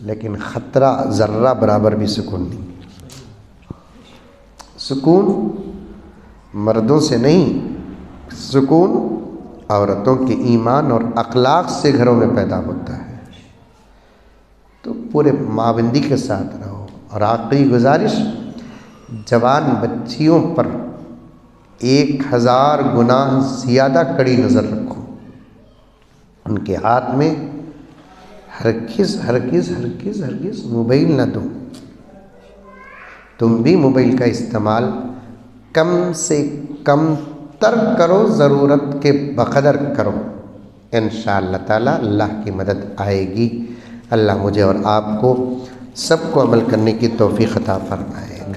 लेकिन ख़तरा ज़र्रा बराबर भी सुकून नहीं। सुकून मर्दों से नहीं, सुकून औरतों के ईमान और अखलाक से घरों में पैदा होता है। तो पूरे माबंदी के साथ रहो। और आखिरी गुजारिश, जवान बच्चियों पर 1000 गुना ज़्यादा कड़ी नज़र रखो। उनके हाथ में हरगिज़ हरगिज़ हरगिज़ हरगिज़ मोबाइल न दो। तुम भी मोबाइल का इस्तेमाल कम से कम तर करो, ज़रूरत के बक़दर करो। इंशाअल्लाह ताला अल्लाह की मदद आएगी। अल्लाह मुझे और आपको सबको अमल करने की तौफ़ीक़ अता फ़रमाए।